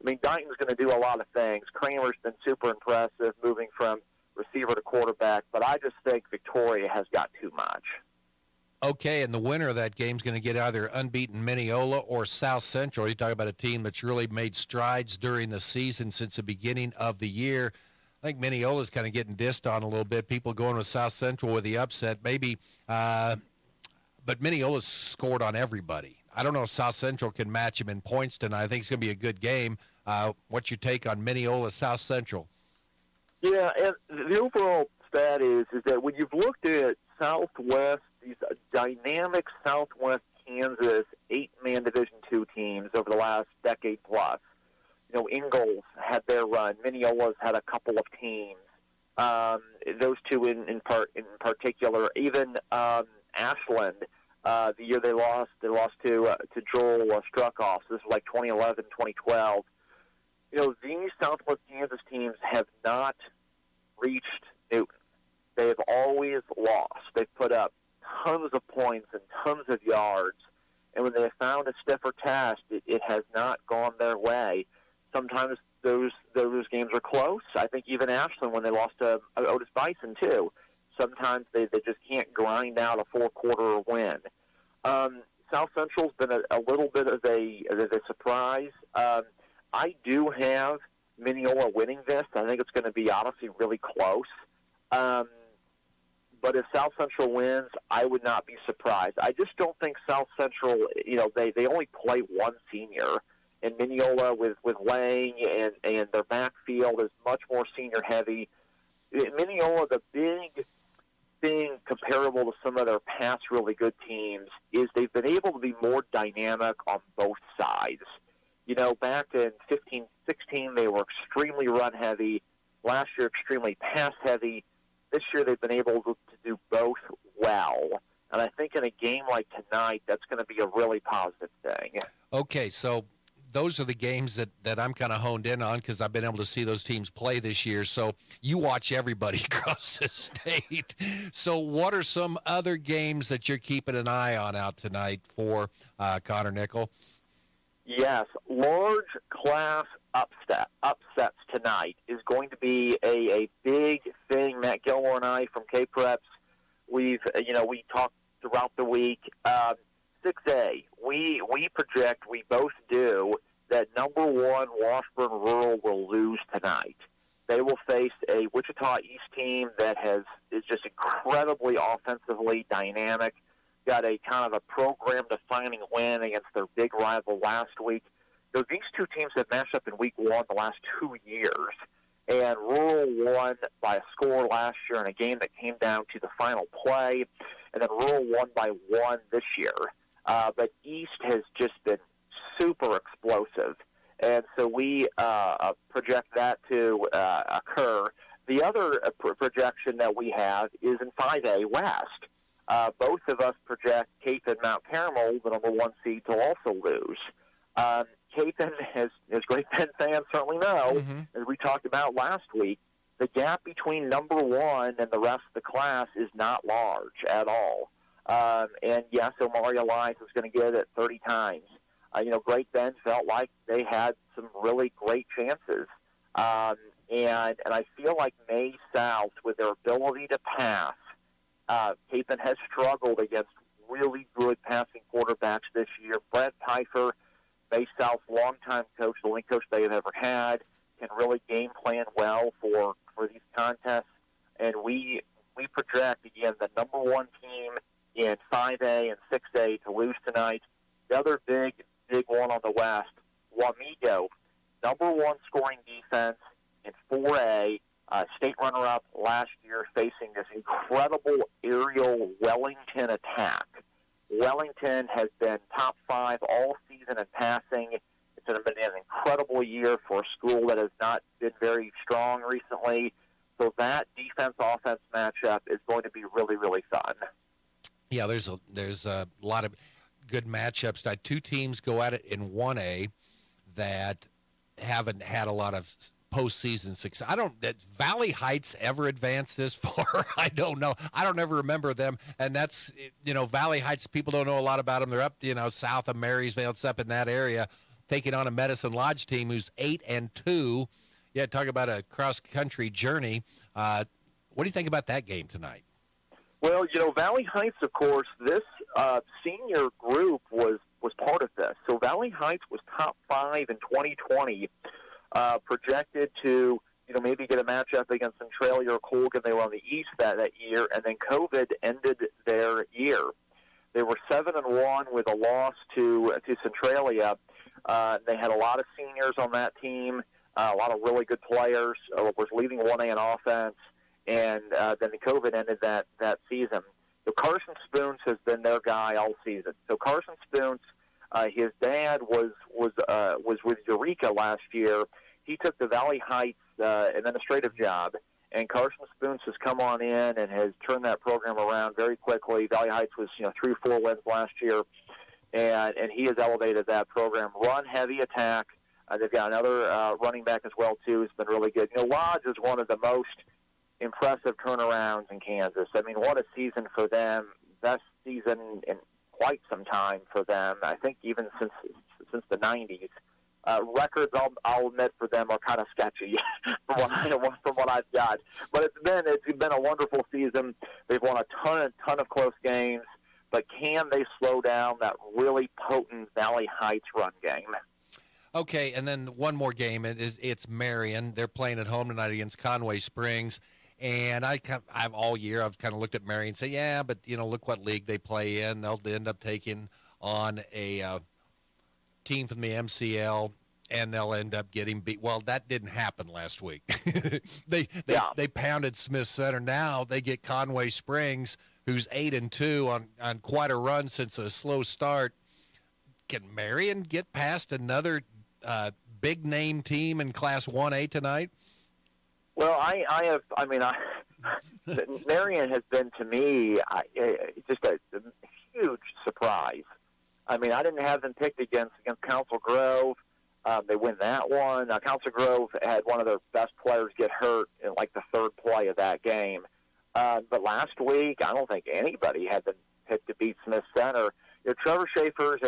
S24: I mean, Dighton's going to do a lot of things. Kramer's been super impressive, moving from receiver to quarterback, but I just think Victoria has got too much.
S3: Okay, and the winner of that game is going to get either unbeaten Mineola or South Central. You talk about a team that's really made strides during the season since the beginning of the year. I think Mineola's kind of getting dissed on a little bit. People going with South Central with the upset, maybe. But Mineola's scored on everybody. I don't know if South Central can match him in points tonight. I think it's going to be a good game. What's your take on Mineola, South Central?
S24: Yeah, and the overall stat is that when you've looked at Southwest, these dynamic Southwest Kansas 8-man Division II teams over the last decade plus, Ingalls had their run. Mineola's had a couple of teams. Those two in particular. Even Ashland, the year they lost to Joel Struckoff. So this was like 2011, 2012. These Southwest Kansas teams have not reached Newton. They have always lost. They've put up tons of points and tons of yards, and when they have found a stiffer task, it has not gone their way. Sometimes those games are close. I think even Ashland, when they lost to Otis Bison, too, sometimes they just can't grind out a four-quarter win. South Central's been a little bit of a surprise. I do have Mineola winning this. I think it's going to be honestly really close. But if South Central wins, I would not be surprised. I just don't think South Central, they only play one senior. And Mineola with Lang and their backfield is much more senior heavy. Mineola, the big thing comparable to some of their past really good teams is they've been able to be more dynamic on both sides. Back in 15-16, they were extremely run-heavy. Last year, extremely pass-heavy. This year, they've been able to do both well. And I think in a game like tonight, that's going to be a really positive thing.
S3: Okay, so those are the games that I'm kind of honed in on because I've been able to see those teams play this year. So you watch everybody across the state. So what are some other games that you're keeping an eye on out tonight for Connor Nickel?
S24: Yes, large class upsets tonight is going to be a big thing. Matt Gilmore and I from K-Preps, we talked throughout the week. 6A, we project, we both do, that number one Washburn Rural will lose tonight. They will face a Wichita East team that is just incredibly offensively dynamic, got a kind of a program-defining win against their big rival last week. So these two teams have matched up in week one the last 2 years, and Rural won by a score last year in a game that came down to the final play, and then Rural won by 1 this year. But East has just been super explosive, and so we project that to occur. The other projection that we have is in 5A West. Both of us project Cape and Mount Carmel, the number one seed, to also lose. Cape, as Great Bend fans certainly know, as we talked about last week, the gap between number one and the rest of the class is not large at all. And yes, Omari Alliance is going to get it 30 times. Great Bend felt like they had some really great chances. And I feel like May South, with their ability to pass, Capen has struggled against really good passing quarterbacks this year. Brett Pfeiffer, May South's longtime coach, the only coach they've ever had, can really game plan well for these contests. And we project, again, the number one team in 5A and 6A to lose tonight. The other big one on the West, Wamego, number one scoring defense in 4A, state runner-up last year, facing this incredible aerial Wellington attack. Wellington has been top 5 all season in passing. It's been an incredible year for a school that has not been very strong recently. So that defense-offense matchup is going to be really, really fun.
S3: Yeah, there's a lot of good matchups. Now, two teams go at it in 1A that haven't had a lot of postseason success. Valley Heights ever advanced this far? I don't know. I don't ever remember them. And that's, Valley Heights, people don't know a lot about them. They're up, south of Marysville. It's up in that area, taking on a Medicine Lodge team who's 8-2. Yeah, talk about a cross-country journey. What do you think about that game tonight?
S24: Well, Valley Heights, of course, this senior group was part of this. So Valley Heights was top 5 in 2020, projected to, maybe get a matchup against Centralia or Colgan. They were on the East that year, and then COVID ended their year. They were 7-1 with a loss to Centralia. They had a lot of seniors on that team, a lot of really good players. Was leading 1A in offense, and then the COVID ended that season. So Carson Spoons has been their guy all season. So Carson Spoons, his dad was with Eureka last year. He took the Valley Heights administrative job, and Carson Spoons has come on in and has turned that program around very quickly. Valley Heights was 3 or 4 wins last year, and he has elevated that program. Run-heavy attack. They've got another running back as well, too, who's been really good. Lodge is one of the most impressive turnarounds in Kansas. I mean, what a season for them. Best season in quite some time for them. I think even since the 90s. Records, I'll admit, for them are kind of sketchy from what I've got. But it's been a wonderful season. They've won a ton of close games. But can they slow down that really potent Valley Heights run game?
S3: Okay, and then one more game. It's Marion. They're playing at home tonight against Conway Springs. And I've all year I've kind of looked at Marion and say, yeah, but look what league they play in. They'll end up taking on a team from the MCL, and they'll end up getting beat. Well, that didn't happen last week. They pounded Smith Center. Now they get Conway Springs, who's 8-2 on quite a run since a slow start. Can Marion get past another big name team in Class 1A tonight?
S24: Well, Marion has been, to me, just a huge surprise. I mean, I didn't have them picked against Council Grove. They win that one. Council Grove had one of their best players get hurt in like the third play of that game. But last week, I don't think anybody had them picked to beat Smith Center. Trevor Schaefer's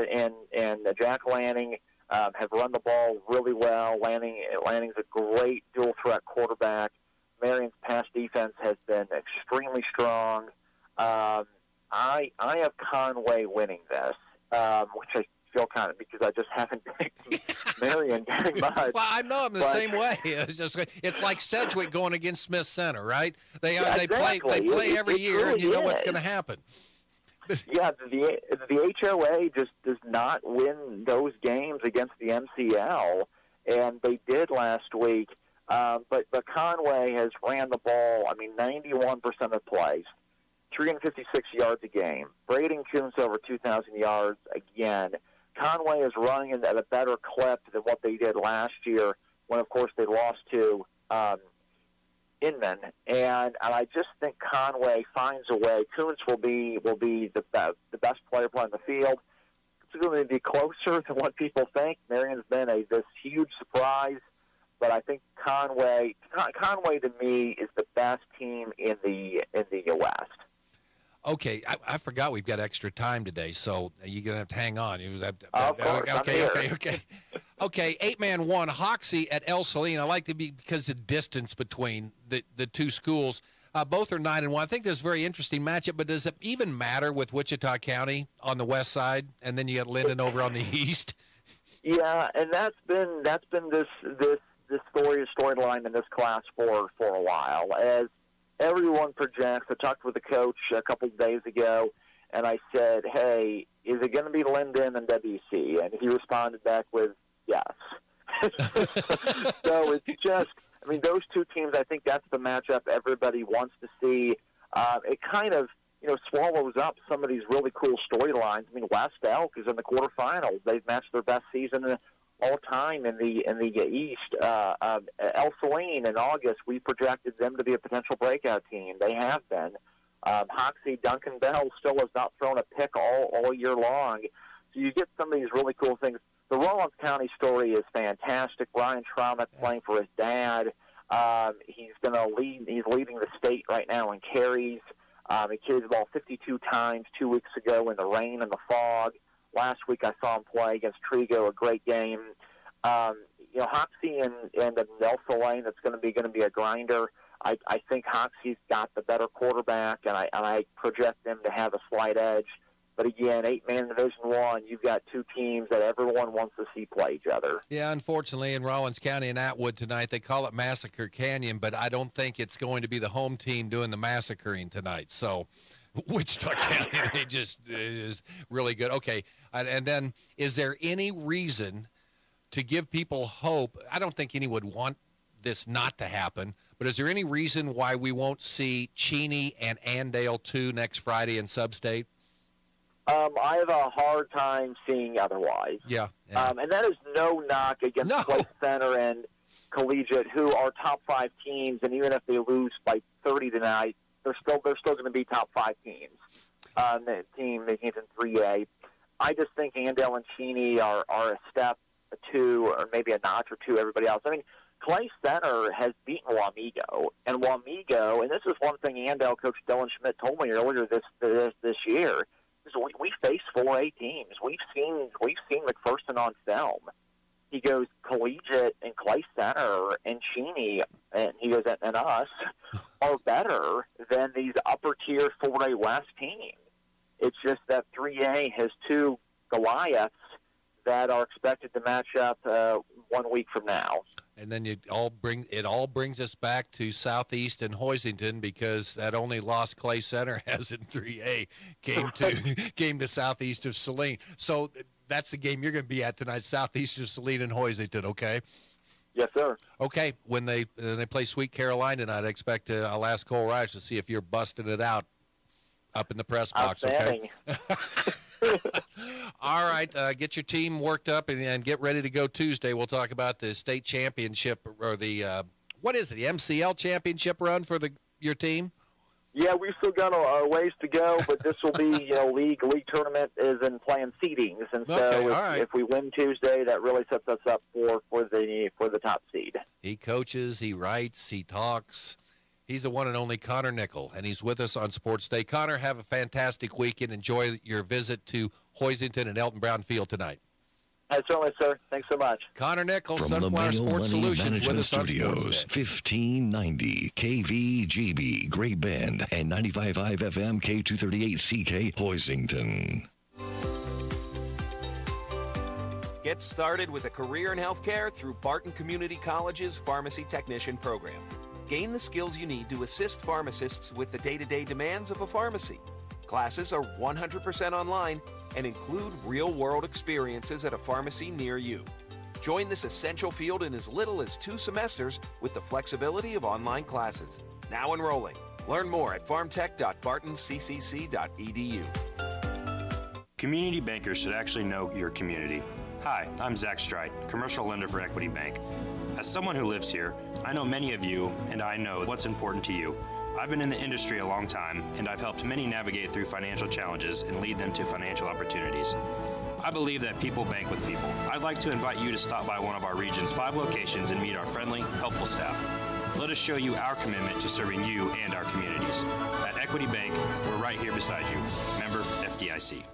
S24: and Jack Lanning have run the ball really well. Lanning's a great dual-threat quarterback. Marion's pass defense has been extremely strong. I have Conway winning this, which I feel kind of, because I just haven't picked Marion very much.
S3: Well, I know I'm the same way. It's like Sedgwick going against Smith Center, right? They play every year,
S24: really
S3: and you know what's going to happen.
S24: Yeah, the HOA just does not win those games against the MCL, and they did last week. But Conway has ran the ball, 91% of plays, 356 yards a game. Braden Koontz over 2,000 yards again. Conway is running at a better clip than what they did last year when, of course, they lost to Inman. And I just think Conway finds a way. Koontz will be the best player playing the field. It's going to be closer than what people think. Marion's been this huge surprise. But I think Conway to me is the best team in the West.
S3: Okay, I forgot we've got extra time today, so you're going to have to hang on.
S24: Of course,
S3: okay. Okay, 8-man-1, Hoxie at El Saline. I like to be, because the distance between the two schools. Both are 9-1. I think this is a very interesting matchup, but does it even matter with Wichita County on the west side, and then you got Linden over on the east?
S24: Yeah, and that's been this storyline in this class for a while. As everyone projects, I talked with the coach a couple of days ago, and I said, hey, is it going to be Linden and WC? And he responded back with, yes. So it's just, those two teams, I think that's the matchup everybody wants to see. It kind of, swallows up some of these really cool storylines. West Elk is in the quarterfinals. They've matched their best season all time in the East. El Saline in August, we projected them to be a potential breakout team. They have been. Hoxie, Duncan Bell still has not thrown a pick all year long. So you get some of these really cool things. The Rollins County story is fantastic. Ryan Traumack playing for his dad. He's leading the state right now in carries. He carried the ball 52 times 2 weeks ago in the rain and the fog. Last week I saw him play against Trigo, a great game. Hoxie and El Saline, that's going to be a grinder. I think Hoxie's got the better quarterback, and I project them to have a slight edge. But again, 8-man Division I, you've got two teams that everyone wants to see play each other.
S3: Yeah, unfortunately, in Rollins County and Atwood tonight, they call it Massacre Canyon, but I don't think it's going to be the home team doing the massacring tonight. So Wichita County, they just is really good. Okay, and then is there any reason to give people hope? I don't think anyone would want this not to happen, but is there any reason why we won't see Cheney and Andale 2 next Friday in Sub-State?
S24: I have a hard time seeing otherwise.
S3: Yeah.
S24: And that is no knock against Clay Center and Collegiate, who are top 5 teams, and even if they lose by 30 tonight, they're still going to be top 5 teams. The team in 3A. I just think Andale and Cheney are a step, a 2, or maybe a notch or 2. Everybody else. Clay Center has beaten Wamego, and this is one thing Andale coach Dylan Schmidt told me earlier this year. we face 4A teams. We've seen McPherson on film. He goes collegiate and Clay Center and Cheney, and he goes and us are better than these upper tier 4A West teams. It's just that 3A has two Goliaths that are expected to match up 1 week from now.
S3: And then it all brings us back to Southeast and Hoisington, because that only loss Clay Center has in 3A came to Southeast of Saline. So that's the game you're going to be at tonight, Southeast of Saline and Hoisington, okay?
S24: Yes, sir.
S3: Okay, when they play Sweet Carolina tonight, I expect I'll ask Cole Rice to see if you're busting it out up in the press box, okay? All right, get your team worked up and get ready to go Tuesday. We'll talk about the state championship, or the what is it, the MCL championship run for your team?
S24: Yeah, we've still got a ways to go, but this will be league tournament is in playing seedings, and so if we win Tuesday, that really sets us up for the top seed.
S3: He coaches, he writes, he talks. He's the one and only Connor Nickel, and he's with us on Sports Day. Connor, have a fantastic weekend. Enjoy your visit to Hoisington and Elton Brown Field tonight.
S24: Certainly, sir. Thanks so much.
S3: Connor Nickel,
S18: From
S3: Sunflower
S18: the Mayo
S3: Sports
S18: Money
S3: Solutions, with
S18: Management
S3: us on Sports
S18: Studios,
S3: Day.
S18: 1590 KVGB, Great Bend, and 95.5 FM K238CK, Hoisington.
S14: Get started with a career in healthcare through Barton Community College's Pharmacy Technician program. Gain the skills you need to assist pharmacists with the day-to-day demands of a pharmacy. Classes are 100% online and include real-world experiences at a pharmacy near you. Join this essential field in as little as 2 semesters with the flexibility of online classes. Now enrolling. Learn more at pharmtech.bartoncccc.edu.
S4: Community bankers should actually know your community. Hi, I'm Zach Strite, commercial lender for Equity Bank. As someone who lives here, I know many of you, and I know what's important to you. I've been in the industry a long time, and I've helped many navigate through financial challenges and lead them to financial opportunities. I believe that people bank with people. I'd like to invite you to stop by one of our region's 5 locations and meet our friendly, helpful staff. Let us show you our commitment to serving you and our communities. At Equity Bank, we're right here beside you. Member FDIC.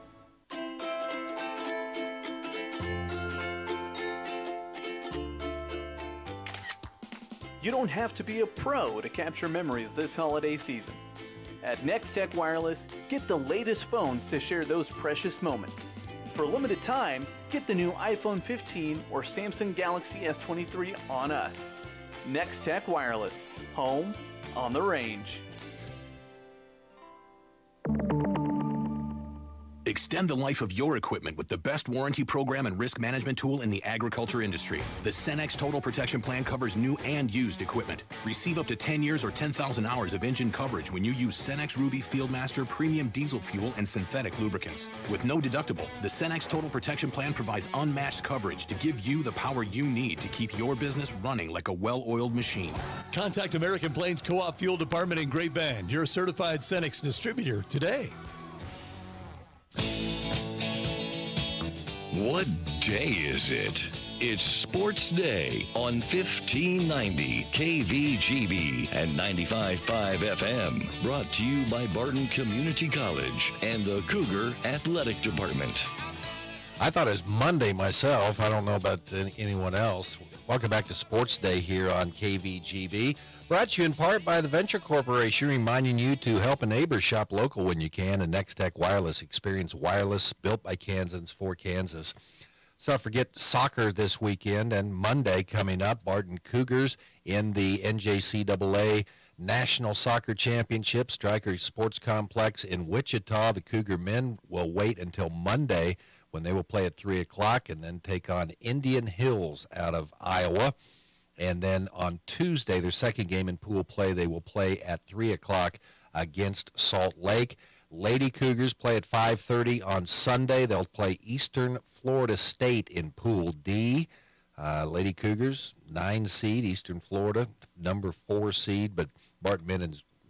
S5: You don't have to be a pro to capture memories this holiday season. At Nextech Wireless, get the latest phones to share those precious moments. For a limited time, get the new iPhone 15 or Samsung Galaxy S23 on us. Nextech Wireless, home on the range.
S6: Extend the life of your equipment with the best warranty program and risk management tool in the agriculture industry. The Cenex Total Protection Plan covers new and used equipment. Receive up to 10 years or 10,000 hours of engine coverage when you use Cenex Ruby Fieldmaster premium diesel fuel and synthetic lubricants. With no deductible, the Cenex Total Protection Plan provides unmatched coverage to give you the power you need to keep your business running like a well-oiled machine.
S7: Contact American Plains Co-op Fuel Department in Great Bend, your certified Cenex distributor, today.
S18: What day is it? It's Sports Day on 1590 KVGB and 95.5 FM. Brought to you by Barton Community College and the Cougar Athletic Department.
S3: I thought it was Monday myself. I don't know about anyone else. Welcome back to Sports Day here on KVGB. Brought to you in part by the Venture Corporation, reminding you to help a neighbor shop local when you can. And Nextech Wireless, experience wireless, built by Kansans for Kansas. So don't forget soccer this weekend and Monday coming up. Barton Cougars in the NJCAA National Soccer Championship, Stryker Sports Complex in Wichita. The Cougar men will wait until Monday when they will play at 3 o'clock and then take on Indian Hills out of Iowa. And then on Tuesday, their second game in pool play, they will play at 3 o'clock against Salt Lake. Lady Cougars play at 5:30 on Sunday. They'll play Eastern Florida State in Pool D. Lady Cougars, 9 seed, Eastern Florida, number 4 seed. But Barton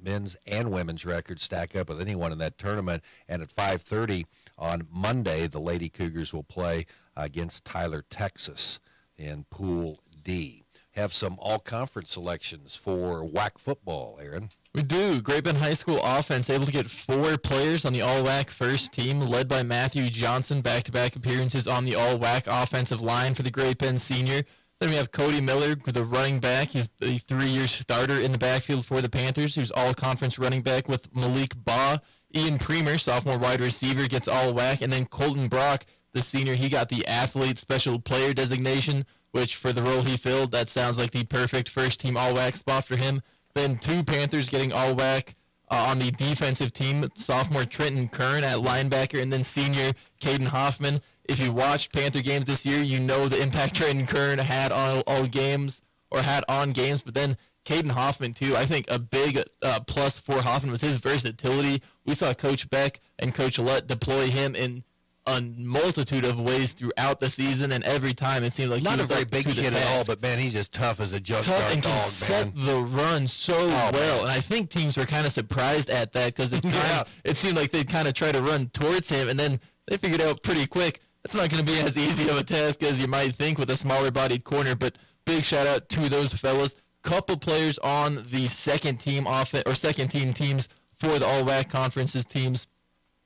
S3: men's and women's records stack up with anyone in that tournament. And at 5:30 on Monday, the Lady Cougars will play against Tyler, Texas in Pool D. have some all-conference selections for WAC football, Aaron.
S12: We do. Great Bend High School offense able to get 4 players on the All-WAC first team, led by Matthew Johnson, back-to-back appearances on the All-WAC offensive line for the Great Bend senior. Then we have Cody Miller, the running back. He's a 3-year starter in the backfield for the Panthers, who's all-conference running back with Malik Baugh. Ian Premer, sophomore wide receiver, gets All-WAC. And then Colton Brock, the senior, he got the athlete special player designation, which for the role he filled, that sounds like the perfect first-team All-WAC spot for him. Then 2 Panthers getting All-WAC on the defensive team, sophomore Trenton Kern at linebacker, and then senior Caden Hoffman. If you watched Panther games this year, you know the impact Trenton Kern had on all games, or had on games, but then Caden Hoffman, too. I think a big plus for Hoffman was his versatility. We saw Coach Beck and Coach Lett deploy him in a multitude of ways throughout the season, and every time it seemed like
S3: Not
S12: he
S3: a
S12: was
S3: very
S12: up
S3: big
S12: to the
S3: kid at
S12: task.
S3: all, but, man, he's just tough as a junkyard
S12: Tough and
S3: dog,
S12: can
S3: man.
S12: set the run so well. And I think teams were kind of surprised at that because it seemed like they'd kind of try to run towards him, and then they figured out pretty quick that's not going to be as easy of a task as you might think with a smaller-bodied corner. But big shout-out to those fellas. Couple players on the second-team offense or second-team teams for the All-WAC conferences teams.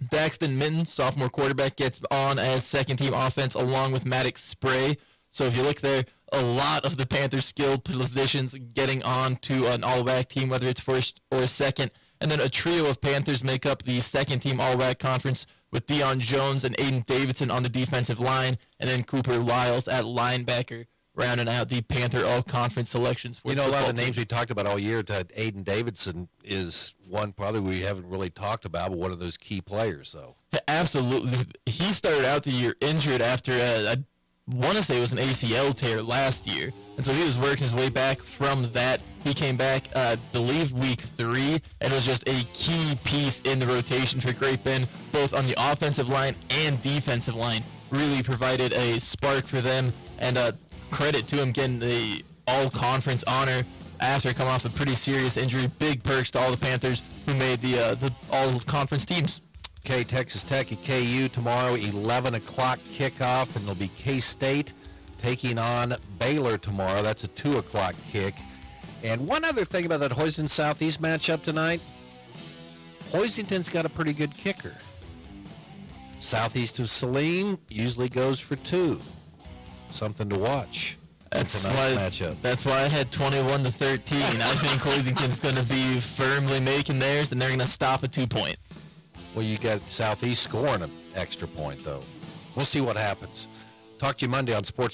S12: Daxton Minton, sophomore quarterback, gets on as second-team offense along with Maddox Spray. So if you look there, a lot of the Panthers' skilled positions getting on to an All-WAC team, whether it's first or second. And then a trio of Panthers make up the second-team All-WAC conference with Deion Jones and Aiden Davidson on the defensive line, and then Cooper Lyles at linebacker, rounding out the Panther All-Conference selections. For
S3: You know, a lot of the names
S12: team.
S3: we talked about all year, Aiden Davidson is one probably we haven't really talked about, but one of those key players. So
S12: Absolutely. He started out the year injured after, I want to say it was an ACL tear last year. And so he was working his way back from that. He came back, I believe, week 3, and was just a key piece in the rotation for Great Bend, both on the offensive line and defensive line. Really provided a spark for them, and credit to him getting the all-conference honor after coming off a pretty serious injury. Big perks to all the Panthers who made the all-conference teams.
S3: Okay, Texas Tech at KU tomorrow, 11 o'clock kickoff, and it'll be K-State taking on Baylor tomorrow. That's a 2 o'clock kick. And one other thing about that Hoisington Southeast matchup tonight, Hoisington's got a pretty good kicker. Southeast of Saline usually goes for 2. Something to watch.
S12: That's
S3: matchup.
S12: That's why I had 21-13. I think Hoisington's going to be firmly making theirs, and they're going to stop a 2-point.
S3: Well, you got Southeast scoring an extra point, though. We'll see what happens. Talk to you Monday on Sports